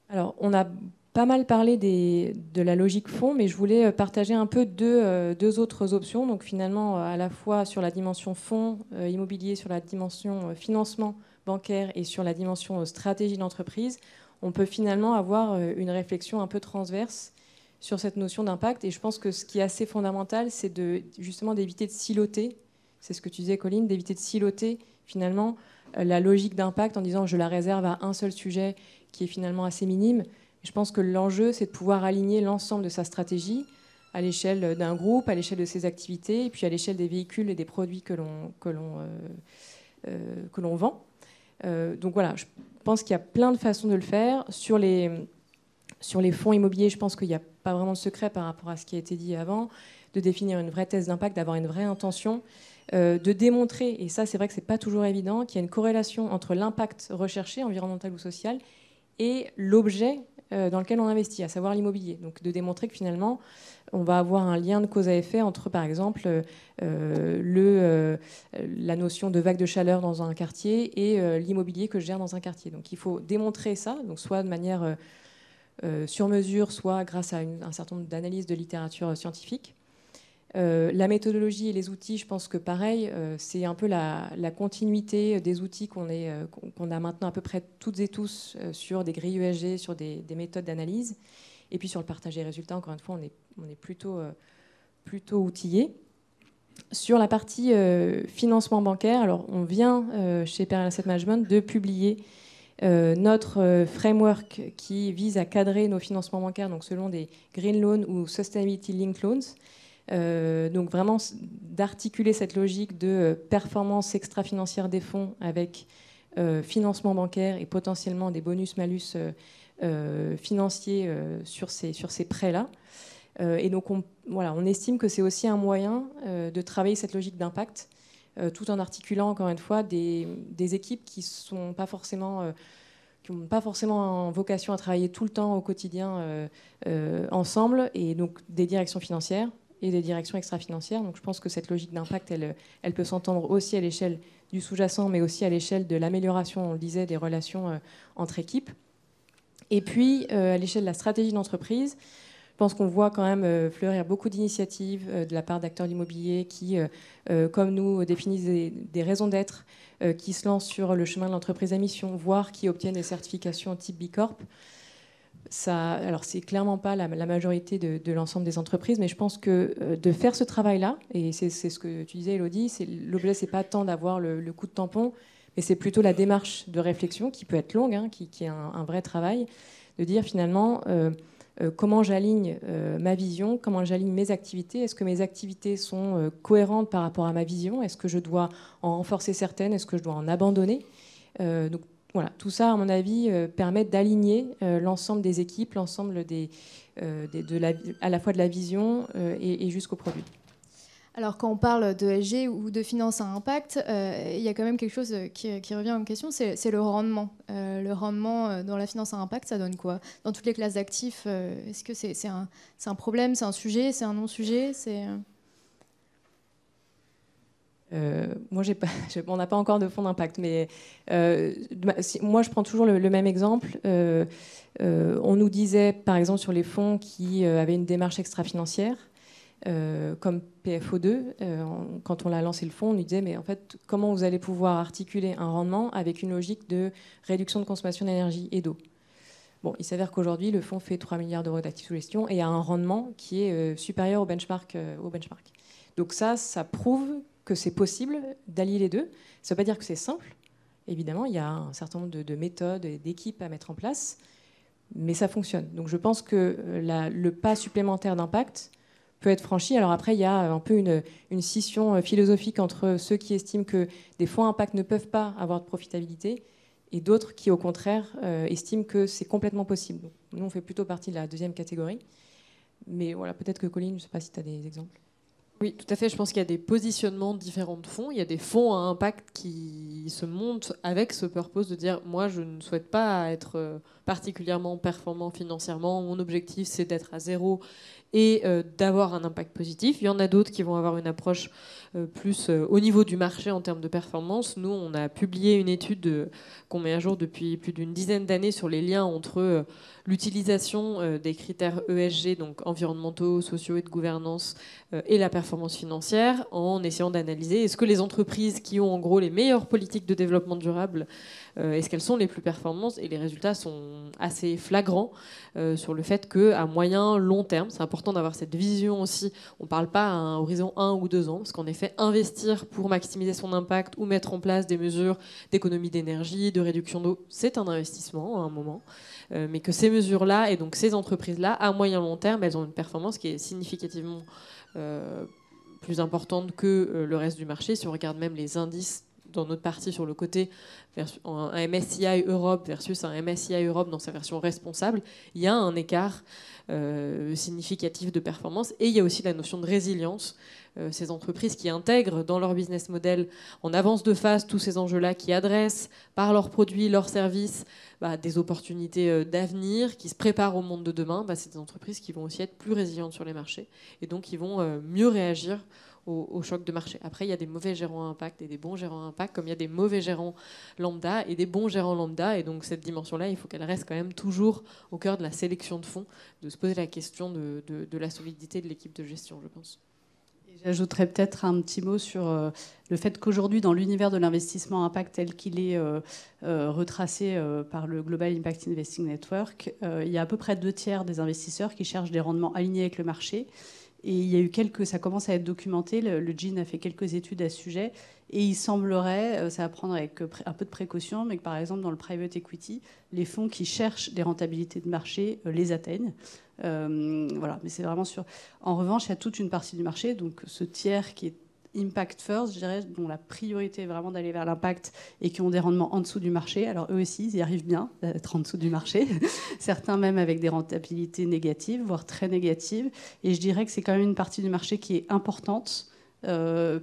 Alors on a pas mal parlé de la logique fonds, mais je voulais partager un peu deux autres options. Donc finalement, à la fois sur la dimension fonds immobilier, sur la dimension financement bancaire et sur la dimension stratégie d'entreprise, on peut finalement avoir une réflexion un peu transverse sur cette notion d'impact. Et je pense que ce qui est assez fondamental, c'est justement d'éviter de siloter. C'est ce que tu disais, Colline, d'éviter de siloter finalement la logique d'impact en disant je la réserve à un seul sujet qui est finalement assez minime. Et je pense que l'enjeu, c'est de pouvoir aligner l'ensemble de sa stratégie à l'échelle d'un groupe, à l'échelle de ses activités, et puis à l'échelle des véhicules et des produits que l'on vend. Donc voilà, je pense qu'il y a plein de façons de le faire. Sur les fonds immobiliers, je pense qu'il n'y a pas vraiment de secret par rapport à ce qui a été dit avant, de définir une vraie thèse d'impact, d'avoir une vraie intention, de démontrer, et ça c'est vrai que ce n'est pas toujours évident, qu'il y a une corrélation entre l'impact recherché, environnemental ou social, et l'objet dans lequel on investit, à savoir l'immobilier. Donc de démontrer que finalement, on va avoir un lien de cause à effet entre, par exemple, la notion de vague de chaleur dans un quartier et l'immobilier que je gère dans un quartier. Donc il faut démontrer ça, donc soit de manière sur mesure, soit grâce à un certain nombre d'analyses de littérature scientifique. La méthodologie et les outils, je pense que pareil, c'est un peu la continuité des outils qu'on a maintenant à peu près toutes et tous sur des grilles ESG, sur des méthodes d'analyse. Et puis sur le partage des résultats, encore une fois, on est plutôt outillés. Sur la partie financement bancaire, alors on vient chez Perial Asset Management de publier notre framework qui vise à cadrer nos financements bancaires, donc selon des green loans ou sustainability linked loans. Donc vraiment d'articuler cette logique de performance extra-financière des fonds avec financement bancaire et potentiellement des bonus-malus financiers sur ces prêts-là. Et donc on estime que c'est aussi un moyen de travailler cette logique d'impact tout en articulant encore une fois des équipes qui n'ont pas forcément vocation à travailler tout le temps au quotidien ensemble, et donc des directions financières et des directions extra-financières. Donc je pense que cette logique d'impact, elle peut s'entendre aussi à l'échelle du sous-jacent, mais aussi à l'échelle de l'amélioration, on le disait, des relations entre équipes. Et puis, à l'échelle de la stratégie d'entreprise, je pense qu'on voit quand même fleurir beaucoup d'initiatives de la part d'acteurs de l'immobilier qui, comme nous, définissent des raisons d'être, qui se lancent sur le chemin de l'entreprise à mission, voire qui obtiennent des certifications type B Corp. Alors, c'est clairement pas la majorité de l'ensemble des entreprises, mais je pense que de faire ce travail-là, et c'est ce que tu disais, Élodie, l'objet, c'est pas tant d'avoir le coup de tampon, mais c'est plutôt la démarche de réflexion qui peut être longue, hein, qui est un vrai travail, de dire finalement comment j'aligne ma vision, comment j'aligne mes activités. Est-ce que mes activités sont cohérentes par rapport à ma vision? Est-ce que je dois en renforcer certaines? Est-ce que je dois en abandonner? Donc voilà, tout ça, à mon avis, permet d'aligner l'ensemble des équipes, l'ensemble à la fois de la vision et jusqu'au produit. Alors, quand on parle de ESG ou de finance à impact, il y a quand même quelque chose qui revient en question, c'est le rendement. Le rendement dans la finance à impact, ça donne quoi? Dans toutes les classes d'actifs, est-ce que c'est un problème, c'est un sujet, c'est un non-sujet? Moi, on n'a pas encore de fonds d'impact, mais moi, je prends toujours le même exemple. On nous disait, par exemple, sur les fonds qui avaient une démarche extra-financière, comme PFO2, quand on a lancé le fonds, on nous disait, mais en fait, comment vous allez pouvoir articuler un rendement avec une logique de réduction de consommation d'énergie et d'eau? Bon, il s'avère qu'aujourd'hui, le fonds fait 3 milliards d'euros d'actifs sous gestion et a un rendement qui est supérieur au benchmark. Donc ça prouve que c'est possible d'allier les deux. Ça ne veut pas dire que c'est simple. Évidemment, il y a un certain nombre de méthodes et d'équipes à mettre en place, mais ça fonctionne. Donc je pense que le pas supplémentaire d'impact peut être franchi. Alors après, il y a un peu une scission philosophique entre ceux qui estiment que des fonds impact ne peuvent pas avoir de profitabilité et d'autres qui, au contraire, estiment que c'est complètement possible. Donc, nous, on fait plutôt partie de la deuxième catégorie. Mais voilà, peut-être que Colline, je ne sais pas si tu as des exemples. Oui, tout à fait. Je pense qu'il y a des positionnements différents de fonds. Il y a des fonds à impact qui se montent avec ce purpose de dire, moi, je ne souhaite pas être particulièrement performant financièrement. Mon objectif, c'est d'être à zéro et d'avoir un impact positif. Il y en a d'autres qui vont avoir une approche plus au niveau du marché en termes de performance. Nous, on a publié une étude qu'on met à jour depuis plus d'une dizaine d'années sur les liens entre l'utilisation des critères ESG, donc environnementaux, sociaux et de gouvernance, et la performance financière, en essayant d'analyser est-ce que les entreprises qui ont en gros les meilleures politiques de développement durable, est-ce qu'elles sont les plus performantes? Et les résultats sont assez flagrants sur le fait qu'à moyen, long terme, c'est important d'avoir cette vision aussi. On ne parle pas à un horizon 1 ou 2 ans, parce qu'en effet, investir pour maximiser son impact ou mettre en place des mesures d'économie d'énergie, de réduction d'eau, c'est un investissement à un moment. Mais que ces mesures-là et donc ces entreprises-là, à moyen long terme, elles ont une performance qui est significativement plus importante que le reste du marché. Si on regarde même les indices dans notre partie sur le côté, un MSCI Europe versus un MSCI Europe dans sa version responsable, il y a un écart significatif de performance. Et il y a aussi la notion de résilience. Ces entreprises qui intègrent dans leur business model en avance de phase tous ces enjeux-là, qui adressent par leurs produits, leurs services, des opportunités d'avenir, qui se préparent au monde de demain, c'est des entreprises qui vont aussi être plus résilientes sur les marchés et donc qui vont mieux réagir au choc de marché. Après, il y a des mauvais gérants à impact et des bons gérants à impact, comme il y a des mauvais gérants lambda et des bons gérants lambda. Et donc cette dimension-là, il faut qu'elle reste quand même toujours au cœur de la sélection de fonds, de se poser la question de la solidité de l'équipe de gestion, je pense. J'ajouterais peut-être un petit mot sur le fait qu'aujourd'hui, dans l'univers de l'investissement impact tel qu'il est retracé par le Global Impact Investing Network, il y a à peu près 2/3 des investisseurs qui cherchent des rendements alignés avec le marché. Et il y a eu ça commence à être documenté, le GIN a fait quelques études à ce sujet, et il semblerait, ça va prendre avec un peu de précaution, mais que par exemple dans le private equity, les fonds qui cherchent des rentabilités de marché les atteignent. Voilà, mais c'est vraiment sûr. En revanche, il y a toute une partie du marché, donc ce tiers qui est impact first, je dirais, dont la priorité est vraiment d'aller vers l'impact et qui ont des rendements en dessous du marché. Alors eux aussi, ils y arrivent bien d'être en dessous du marché. Certains même avec des rentabilités négatives, voire très négatives. Et je dirais que c'est quand même une partie du marché qui est importante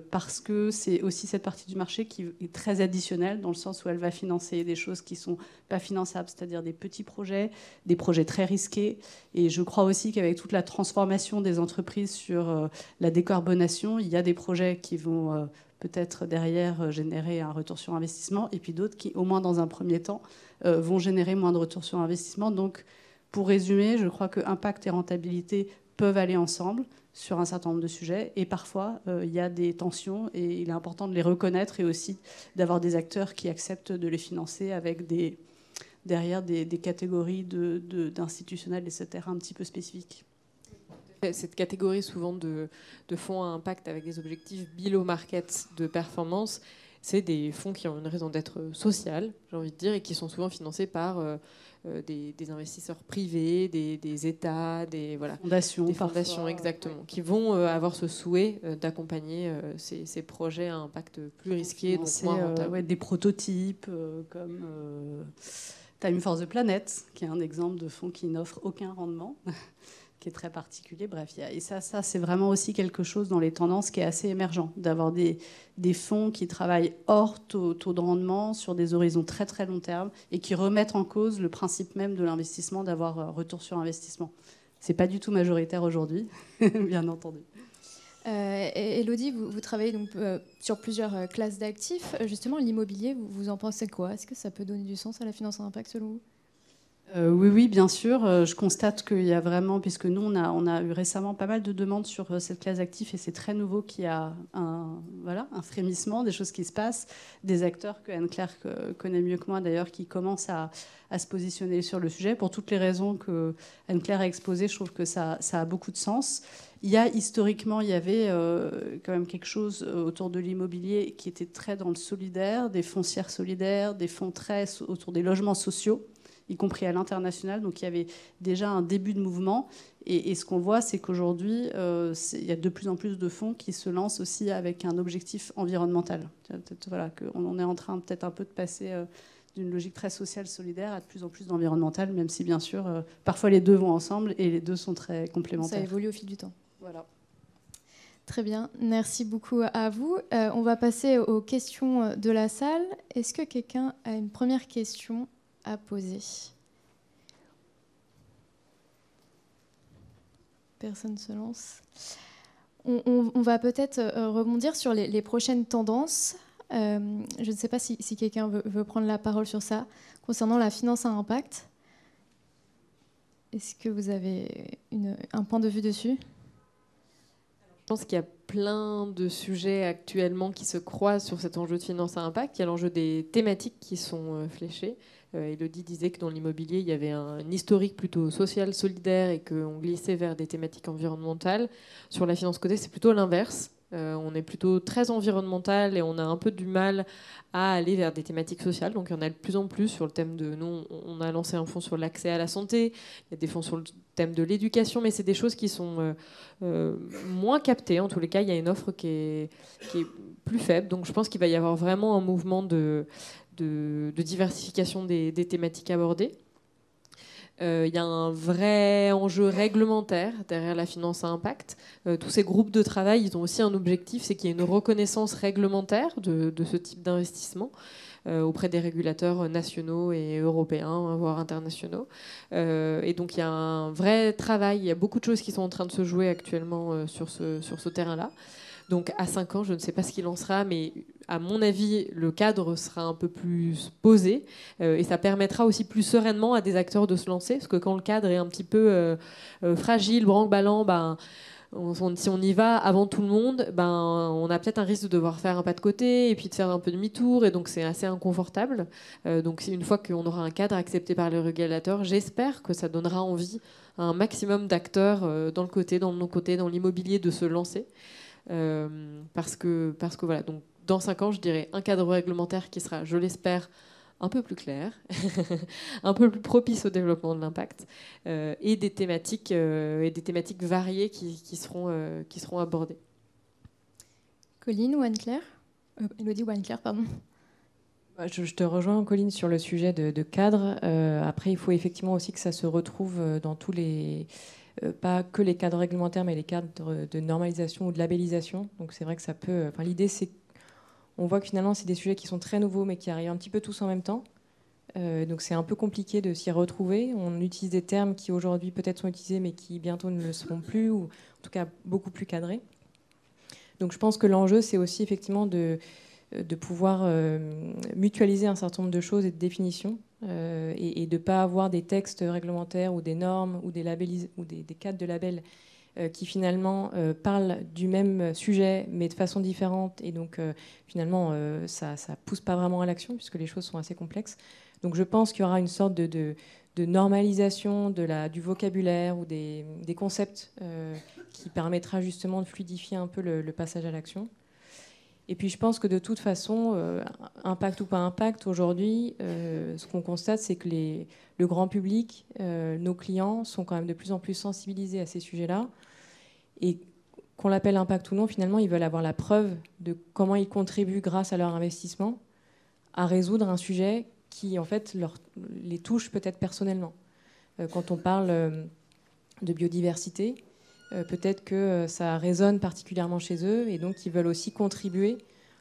parce que c'est aussi cette partie du marché qui est très additionnelle, dans le sens où elle va financer des choses qui ne sont pas finançables, c'est-à-dire des petits projets, des projets très risqués. Et je crois aussi qu'avec toute la transformation des entreprises sur la décarbonation, il y a des projets qui vont peut-être derrière générer un retour sur investissement, et puis d'autres qui, au moins dans un premier temps, vont générer moins de retour sur investissement. Donc, pour résumer, je crois que impact et rentabilité peuvent aller ensemble sur un certain nombre de sujets, et parfois il y a des tensions, et il est important de les reconnaître, et aussi d'avoir des acteurs qui acceptent de les financer avec derrière des catégories d'institutionnels, etc., un petit peu spécifiques. Cette catégorie souvent de fonds à impact avec des objectifs below market de performance, c'est des fonds qui ont une raison d'être sociale, j'ai envie de dire, et qui sont souvent financés par des investisseurs privés, des États, des fondations parfois, exactement, qui vont avoir ce souhait d'accompagner ces projets à impact plus risqué, donc moins rentable. Des prototypes comme Time for the Planet, qui est un exemple de fonds qui n'offre aucun rendement, qui est très particulier. Bref, et ça c'est vraiment aussi quelque chose dans les tendances qui est assez émergent, d'avoir des fonds qui travaillent hors taux de rendement sur des horizons très très long terme, et qui remettent en cause le principe même de l'investissement, d'avoir un retour sur investissement. C'est pas du tout majoritaire aujourd'hui, bien entendu. Élodie, vous travaillez donc sur plusieurs classes d'actifs. Justement, l'immobilier, vous en pensez quoi? Est-ce que ça peut donner du sens à la finance à impact selon vous? Oui, bien sûr. Je constate qu'il y a vraiment, puisque nous, on a eu récemment pas mal de demandes sur cette classe d'actifs, et c'est très nouveau qu'il y a un frémissement, des choses qui se passent, des acteurs que Anne-Claire connaît mieux que moi d'ailleurs, qui commencent à se positionner sur le sujet. Pour toutes les raisons que Anne-Claire a exposées, je trouve que ça a beaucoup de sens. Historiquement, il y avait quand même quelque chose autour de l'immobilier qui était très dans le solidaire, des foncières solidaires, des fonds très autour des logements sociaux, y compris à l'international. Donc il y avait déjà un début de mouvement. Et ce qu'on voit, c'est qu'aujourd'hui, il y a de plus en plus de fonds qui se lancent aussi avec un objectif environnemental. On est en train peut-être un peu de passer d'une logique très sociale, solidaire, à de plus en plus d'environnemental, même si bien sûr, parfois les deux vont ensemble, et les deux sont très complémentaires. Ça évolue au fil du temps. Voilà. Très bien, merci beaucoup à vous. On va passer aux questions de la salle. Est-ce que quelqu'un a une première question à poser? Personne ne se lance. On va peut-être rebondir sur les prochaines tendances. Je ne sais pas si quelqu'un veut prendre la parole sur ça, concernant la finance à impact. Est-ce que vous avez un point de vue dessus? Je pense qu'il y a plein de sujets actuellement qui se croisent sur cet enjeu de finance à impact. Il y a l'enjeu des thématiques qui sont fléchées. Élodie disait que dans l'immobilier, il y avait un historique plutôt social, solidaire, et qu'on glissait vers des thématiques environnementales. Sur la finance cotée, c'est plutôt l'inverse. On est plutôt très environnemental, et on a un peu du mal à aller vers des thématiques sociales. Donc il y en a de plus en plus sur le thème de... Nous, on a lancé un fonds sur l'accès à la santé. Il y a des fonds sur le thème de l'éducation, mais c'est des choses qui sont moins captées. En tous les cas, il y a une offre qui est plus faible. Donc je pense qu'il va y avoir vraiment un mouvement de diversification des thématiques abordées. Il y a un vrai enjeu réglementaire derrière la finance à impact. Tous ces groupes de travail, ils ont aussi un objectif, c'est qu'il y ait une reconnaissance réglementaire de ce type d'investissement auprès des régulateurs nationaux et européens, voire internationaux. Et donc il y a un vrai travail, il y a beaucoup de choses qui sont en train de se jouer actuellement sur ce terrain-là. Donc à 5 ans, je ne sais pas ce qu'il en sera, mais à mon avis, le cadre sera un peu plus posé, et ça permettra aussi plus sereinement à des acteurs de se lancer, parce que quand le cadre est un petit peu fragile, branque-ballant, si on y va avant tout le monde, on a peut-être un risque de devoir faire un pas de côté et puis de faire un peu demi-tour, et donc c'est assez inconfortable. Donc une fois qu'on aura un cadre accepté par les régulateurs, j'espère que ça donnera envie à un maximum d'acteurs dans le côté, dans le non-côté, dans l'immobilier, de se lancer. Parce que voilà, donc dans 5 ans, je dirais un cadre réglementaire qui sera, je l'espère, un peu plus clair, un peu plus propice au développement de l'impact, et des thématiques variées qui seront abordées. Colline ou Anne-Claire? Élodie ou Anne-Claire, pardon. Je te rejoins, Colline, sur le sujet de cadre. Après, il faut effectivement aussi que ça se retrouve dans tous les pas que les cadres réglementaires, mais les cadres de normalisation ou de labellisation. Donc c'est vrai que ça peut... l'idée, c'est qu'on voit que finalement, c'est des sujets qui sont très nouveaux, mais qui arrivent un petit peu tous en même temps. Donc c'est un peu compliqué de s'y retrouver. On utilise des termes qui aujourd'hui peut-être sont utilisés, mais qui bientôt ne le seront plus, ou en tout cas beaucoup plus cadrés. Donc je pense que l'enjeu, c'est aussi effectivement de pouvoir mutualiser un certain nombre de choses et de définitions, et de ne pas avoir des textes réglementaires ou des normes ou des cadres de labels qui finalement parlent du même sujet mais de façon différente, et donc finalement ça ne pousse pas vraiment à l'action puisque les choses sont assez complexes. Donc je pense qu'il y aura une sorte de normalisation du vocabulaire ou des concepts qui permettra justement de fluidifier un peu le passage à l'action. Et puis je pense que de toute façon, impact ou pas impact, aujourd'hui, ce qu'on constate, c'est que le grand public, nos clients, sont quand même de plus en plus sensibilisés à ces sujets-là. Et qu'on l'appelle impact ou non, finalement, ils veulent avoir la preuve de comment ils contribuent, grâce à leur investissement, à résoudre un sujet qui, en fait, les touche peut-être personnellement. Quand on parle de biodiversité, peut-être que ça résonne particulièrement chez eux, et donc ils veulent aussi contribuer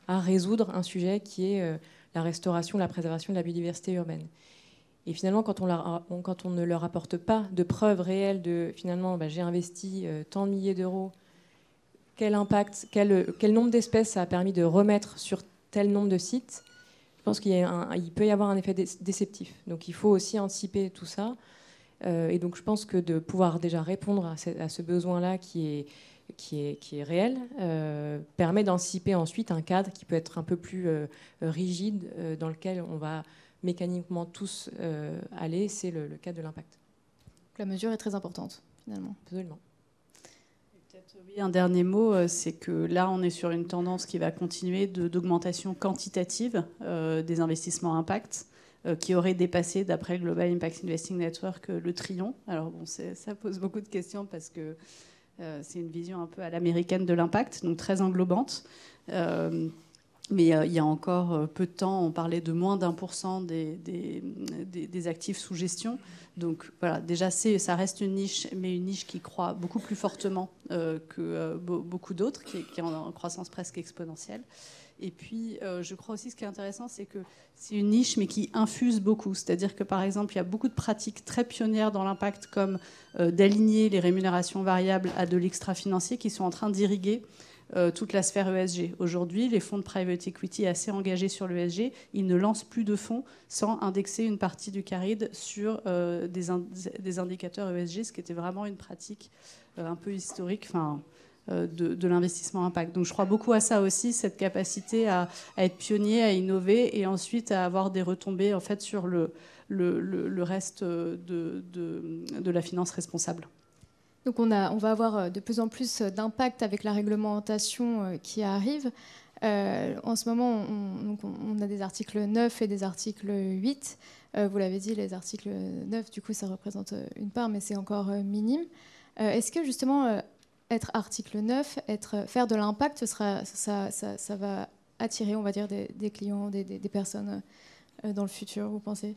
à résoudre un sujet qui est la restauration, la préservation de la biodiversité urbaine. Et finalement, quand on ne leur apporte pas de preuves réelles de finalement, j'ai investi tant de milliers d'euros, quel impact, quel nombre d'espèces ça a permis de remettre sur tel nombre de sites, je pense qu'il peut y avoir un effet déceptif. Donc il faut aussi anticiper tout ça. Et donc je pense que de pouvoir déjà répondre à ce besoin-là qui est réel, permet d'anticiper ensuite un cadre qui peut être un peu plus rigide, dans lequel on va mécaniquement tous aller, c'est le cadre de l'impact. La mesure est très importante, finalement. Absolument. Peut-être, oui, un dernier mot, c'est que là, on est sur une tendance qui va continuer d'augmentation quantitative des investissements impact, qui aurait dépassé, d'après le Global Impact Investing Network, le trillion. Alors bon, ça pose beaucoup de questions parce que c'est une vision un peu à l'américaine de l'impact, donc très englobante. Mais il y a encore peu de temps, on parlait de moins d'1% des actifs sous gestion. Donc voilà, déjà ça reste une niche, mais une niche qui croît beaucoup plus fortement que beaucoup d'autres, qui est en croissance presque exponentielle. Et puis, je crois aussi, ce qui est intéressant, c'est que c'est une niche, mais qui infuse beaucoup. C'est-à-dire que, par exemple, il y a beaucoup de pratiques très pionnières dans l'impact, comme d'aligner les rémunérations variables à de l'extra-financier, qui sont en train d'irriguer toute la sphère ESG. Aujourd'hui, les fonds de private equity assez engagés sur l'ESG, ils ne lancent plus de fonds sans indexer une partie du caride sur des indicateurs ESG, ce qui était vraiment une pratique un peu historique, de l'investissement impact. Donc je crois beaucoup à ça aussi, cette capacité à être pionnier, à innover, et ensuite à avoir des retombées en fait sur le reste de la finance responsable. Donc on va avoir de plus en plus d'impact avec la réglementation qui arrive. En ce moment, on a des articles 9 et des articles 8. Vous l'avez dit, les articles 9, du coup, ça représente une part, mais c'est encore minime. Est-ce que justement, être article 9, faire de l'impact, ça va attirer, on va dire, des clients, des personnes dans le futur, vous pensez ?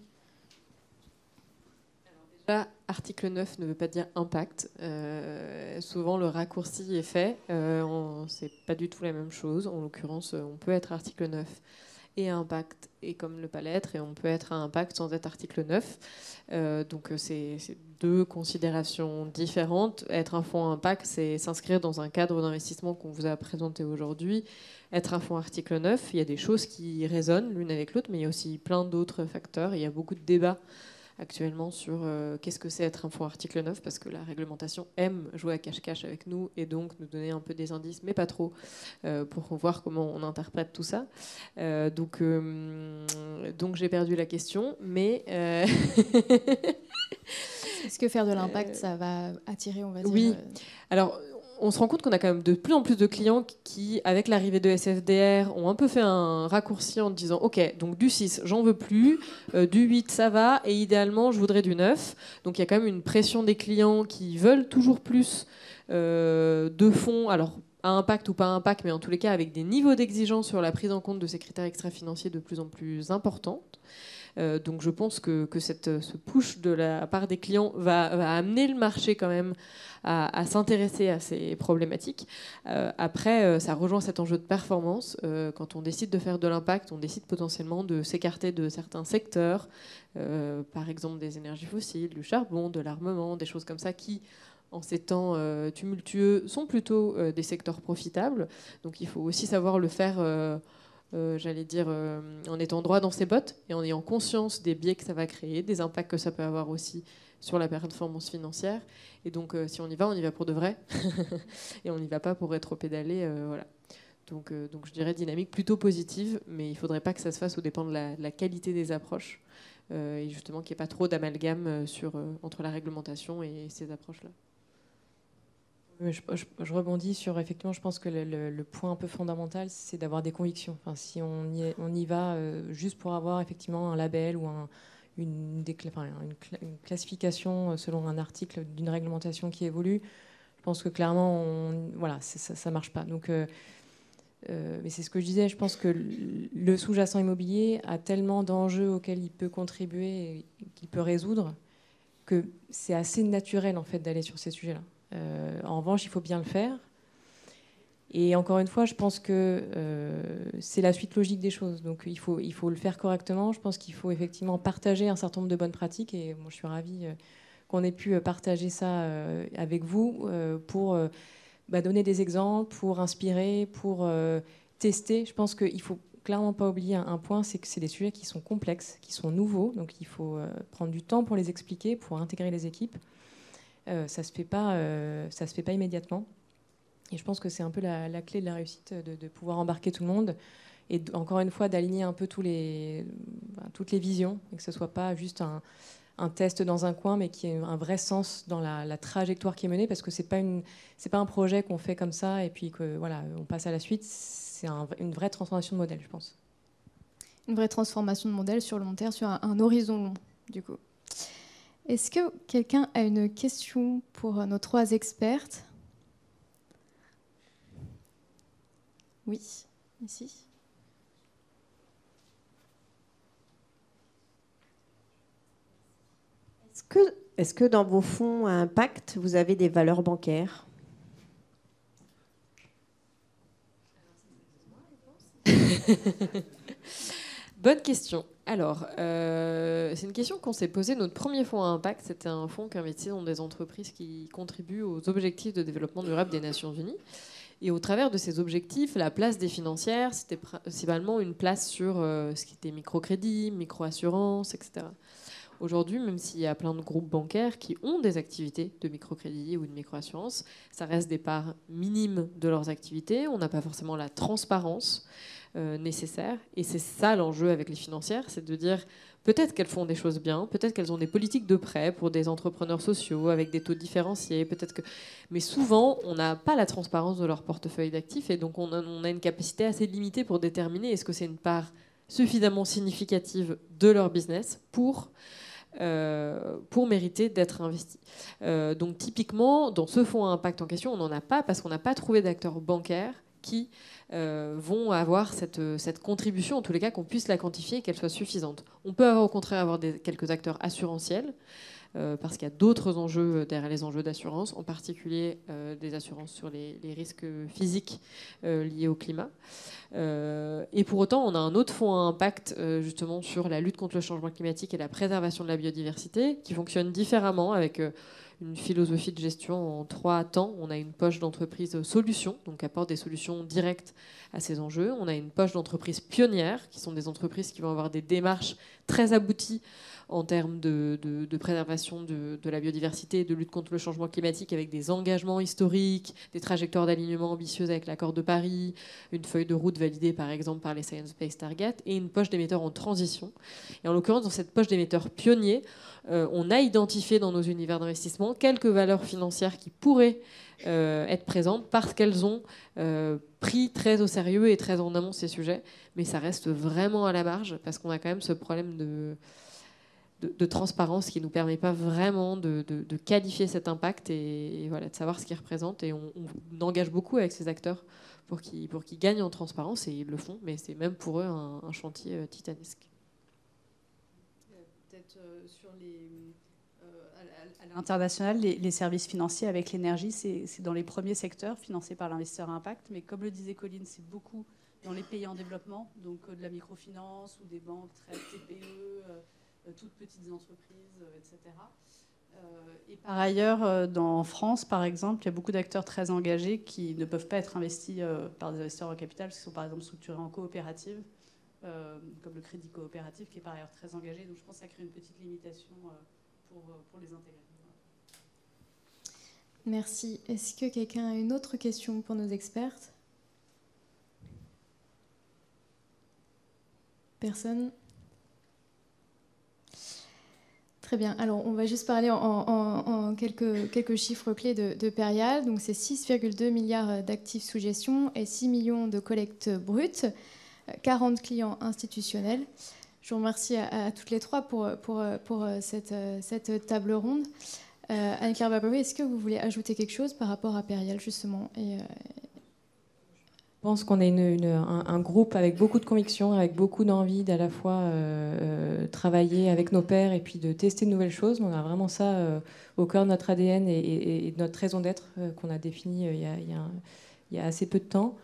Là, article 9 ne veut pas dire impact. Souvent, le raccourci est fait. C'est pas du tout la même chose. En l'occurrence, on peut être article 9 et impact, et comme ne pas l'être, et on peut être à impact sans être article 9. Donc, c'est deux considérations différentes. Être un fonds impact, c'est s'inscrire dans un cadre d'investissement qu'on vous a présenté aujourd'hui. Être un fonds article 9, il y a des choses qui résonnent l'une avec l'autre, mais il y a aussi plein d'autres facteurs. Il y a beaucoup de débats actuellement sur qu'est-ce que c'est être un fonds article 9, parce que la réglementation aime jouer à cache-cache avec nous et donc nous donner un peu des indices, mais pas trop, pour voir comment on interprète tout ça. Donc j'ai perdu la question, mais... Est-ce que faire de l'impact, ça va attirer, on va dire... Oui, alors... On se rend compte qu'on a quand même de plus en plus de clients qui, avec l'arrivée de SFDR, ont un peu fait un raccourci en disant « Ok, donc du 6, j'en veux plus, du 8, ça va, et idéalement, je voudrais du 9. » Donc il y a quand même une pression des clients qui veulent toujours plus de fonds, alors à impact ou pas impact, mais en tous les cas avec des niveaux d'exigence sur la prise en compte de ces critères extra-financiers de plus en plus importants. Donc je pense que ce push de la part des clients va amener le marché quand même à s'intéresser à ces problématiques. Après, ça rejoint cet enjeu de performance. Quand on décide de faire de l'impact, on décide potentiellement de s'écarter de certains secteurs, par exemple des énergies fossiles, du charbon, de l'armement, des choses comme ça qui, en ces temps tumultueux, sont plutôt des secteurs profitables. Donc il faut aussi savoir le faire, j'allais dire, en étant droit dans ses bottes et en ayant conscience des biais que ça va créer, des impacts que ça peut avoir aussi sur la performance financière. Et donc si on y va pour de vrai. Et on n'y va pas pour rétro-pédaler. Voilà. Donc je dirais dynamique plutôt positive, mais il ne faudrait pas que ça se fasse aux dépens de la qualité des approches. Et justement qu'il n'y ait pas trop d'amalgame entre la réglementation et ces approches-là. Je rebondis sur, effectivement, je pense que le point un peu fondamental, c'est d'avoir des convictions. Enfin, si on y va juste pour avoir effectivement un label ou une classification selon un article d'une réglementation qui évolue, je pense que clairement, voilà, ça ne marche pas. Donc, mais c'est ce que je disais, je pense que le sous-jacent immobilier a tellement d'enjeux auxquels il peut contribuer et qu'il peut résoudre que c'est assez naturel en fait d'aller sur ces sujets-là. En revanche, il faut bien le faire. Et encore une fois, je pense que c'est la suite logique des choses. Donc il faut le faire correctement. Je pense qu'il faut effectivement partager un certain nombre de bonnes pratiques. Et moi, je suis ravie qu'on ait pu partager ça avec vous pour donner des exemples, pour inspirer, pour tester. Je pense qu'il ne faut clairement pas oublier un point, c'est que c'est des sujets qui sont complexes, qui sont nouveaux. Donc il faut prendre du temps pour les expliquer, pour intégrer les équipes. Ça ne se fait pas immédiatement. Et je pense que c'est un peu la clé de la réussite, de pouvoir embarquer tout le monde et encore une fois d'aligner un peu toutes les visions et que ce ne soit pas juste un test dans un coin, mais qu'il y ait un vrai sens dans la trajectoire qui est menée, parce que c'est pas un projet qu'on fait comme ça et puis que voilà, on passe à la suite. C'est une vraie transformation de modèle, je pense. Une vraie transformation de modèle sur le long terme, sur un horizon long, du coup. Est-ce que quelqu'un a une question pour nos 3 expertes ? Oui, ici. Est-ce que dans vos fonds à impact, vous avez des valeurs bancaires ? Bonne question. Alors, c'est une question qu'on s'est posée. Notre premier fonds à impact, c'était un fonds qui investit dans des entreprises qui contribuent aux objectifs de développement durable des Nations Unies. Et au travers de ces objectifs, la place des financières, c'était principalement une place sur ce qui était microcrédit, microassurance, etc. Aujourd'hui, même s'il y a plein de groupes bancaires qui ont des activités de microcrédit ou de microassurance, ça reste des parts minimes de leurs activités. On n'a pas forcément la transparence nécessaire. Et c'est ça l'enjeu avec les financières, c'est de dire peut-être qu'elles font des choses bien, peut-être qu'elles ont des politiques de prêt pour des entrepreneurs sociaux avec des taux différenciés, peut-être que... mais souvent, on n'a pas la transparence de leur portefeuille d'actifs et donc on a une capacité assez limitée pour déterminer est-ce que c'est une part suffisamment significative de leur business pour mériter d'être investi. Donc typiquement, dans ce fonds à impact en question, on n'en a pas parce qu'on n'a pas trouvé d'acteurs bancaires qui vont avoir cette contribution, en tous les cas qu'on puisse la quantifier et qu'elle soit suffisante. On peut au contraire quelques acteurs assurantiels, parce qu'il y a d'autres enjeux derrière les enjeux d'assurance, en particulier des assurances sur les risques physiques liés au climat. Et pour autant, on a un autre fonds à impact justement sur la lutte contre le changement climatique et la préservation de la biodiversité, qui fonctionne différemment avec une philosophie de gestion en 3 temps. On a une poche d'entreprise solutions, donc qui apporte des solutions directes à ces enjeux. On a une poche d'entreprises pionnières, qui sont des entreprises qui vont avoir des démarches très abouties en termes de préservation de la biodiversité et de lutte contre le changement climatique, avec des engagements historiques, des trajectoires d'alignement ambitieuses avec l'accord de Paris, une feuille de route validée par exemple par les Science Based Targets, et une poche d'émetteurs en transition. Et en l'occurrence, dans cette poche d'émetteurs pionniers, on a identifié dans nos univers d'investissement quelques valeurs financières qui pourraient être présentes parce qu'elles ont pris très au sérieux et très en amont ces sujets. Mais ça reste vraiment à la marge parce qu'on a quand même ce problème de transparence qui ne nous permet pas vraiment de qualifier cet impact et voilà, de savoir ce qu'il représente. Et on engage beaucoup avec ces acteurs pour qu'ils gagnent en transparence, et ils le font, mais c'est même pour eux un chantier titanesque. à l'international, les services financiers avec l'énergie, c'est dans les premiers secteurs financés par l'investisseur à impact. Mais comme le disait Colline, c'est beaucoup dans les pays en développement, donc de la microfinance ou des banques très TPE, toutes petites entreprises, etc. Et par ailleurs, en France, par exemple, il y a beaucoup d'acteurs très engagés qui ne peuvent pas être investis par des investisseurs en capital, parce qu'ils sont par exemple structurés en coopérative, comme le crédit coopératif, qui est par ailleurs très engagé. Donc je pense que ça crée une petite limitation pour les intégrer. Merci. Est-ce que quelqu'un a une autre question pour nos expertes? Personne? Très bien. Alors, on va juste parler en quelques chiffres clés de Perial. Donc, c'est 6,2 milliards d'actifs sous gestion et 6 millions de collectes brutes, 40 clients institutionnels. Je vous remercie à toutes les trois pour cette table ronde. Anne-Claire Barbery, est-ce que vous voulez ajouter quelque chose par rapport à Perial, justement? Je pense qu'on est un groupe avec beaucoup de conviction, avec beaucoup d'envie d'à la fois travailler avec nos pairs et puis de tester de nouvelles choses. On a vraiment ça au cœur de notre ADN et de notre raison d'être qu'on a défini il y a assez peu de temps.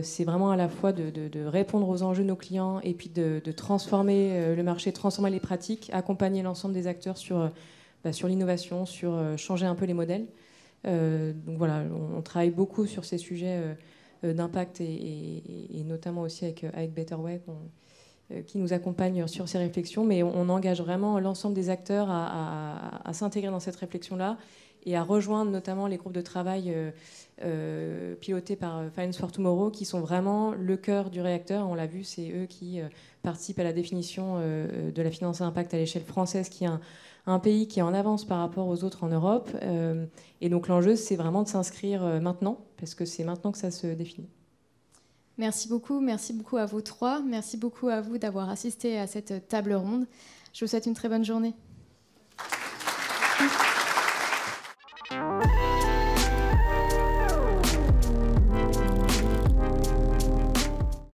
C'est vraiment à la fois de répondre aux enjeux de nos clients et puis de transformer le marché, transformer les pratiques, accompagner l'ensemble des acteurs sur l'innovation, sur changer un peu les modèles. Donc voilà, on travaille beaucoup sur ces sujets d'impact et notamment aussi avec Better Way qui nous accompagne sur ces réflexions, mais on engage vraiment l'ensemble des acteurs à s'intégrer dans cette réflexion-là et à rejoindre notamment les groupes de travail pilotés par Finance for Tomorrow, qui sont vraiment le cœur du réacteur. On l'a vu, c'est eux qui participent à la définition de la finance à impact à l'échelle française, qui est un pays qui est en avance par rapport aux autres en Europe. Et donc l'enjeu, c'est vraiment de s'inscrire maintenant, parce que c'est maintenant que ça se définit. Merci beaucoup à vous trois. Merci beaucoup à vous d'avoir assisté à cette table ronde. Je vous souhaite une très bonne journée.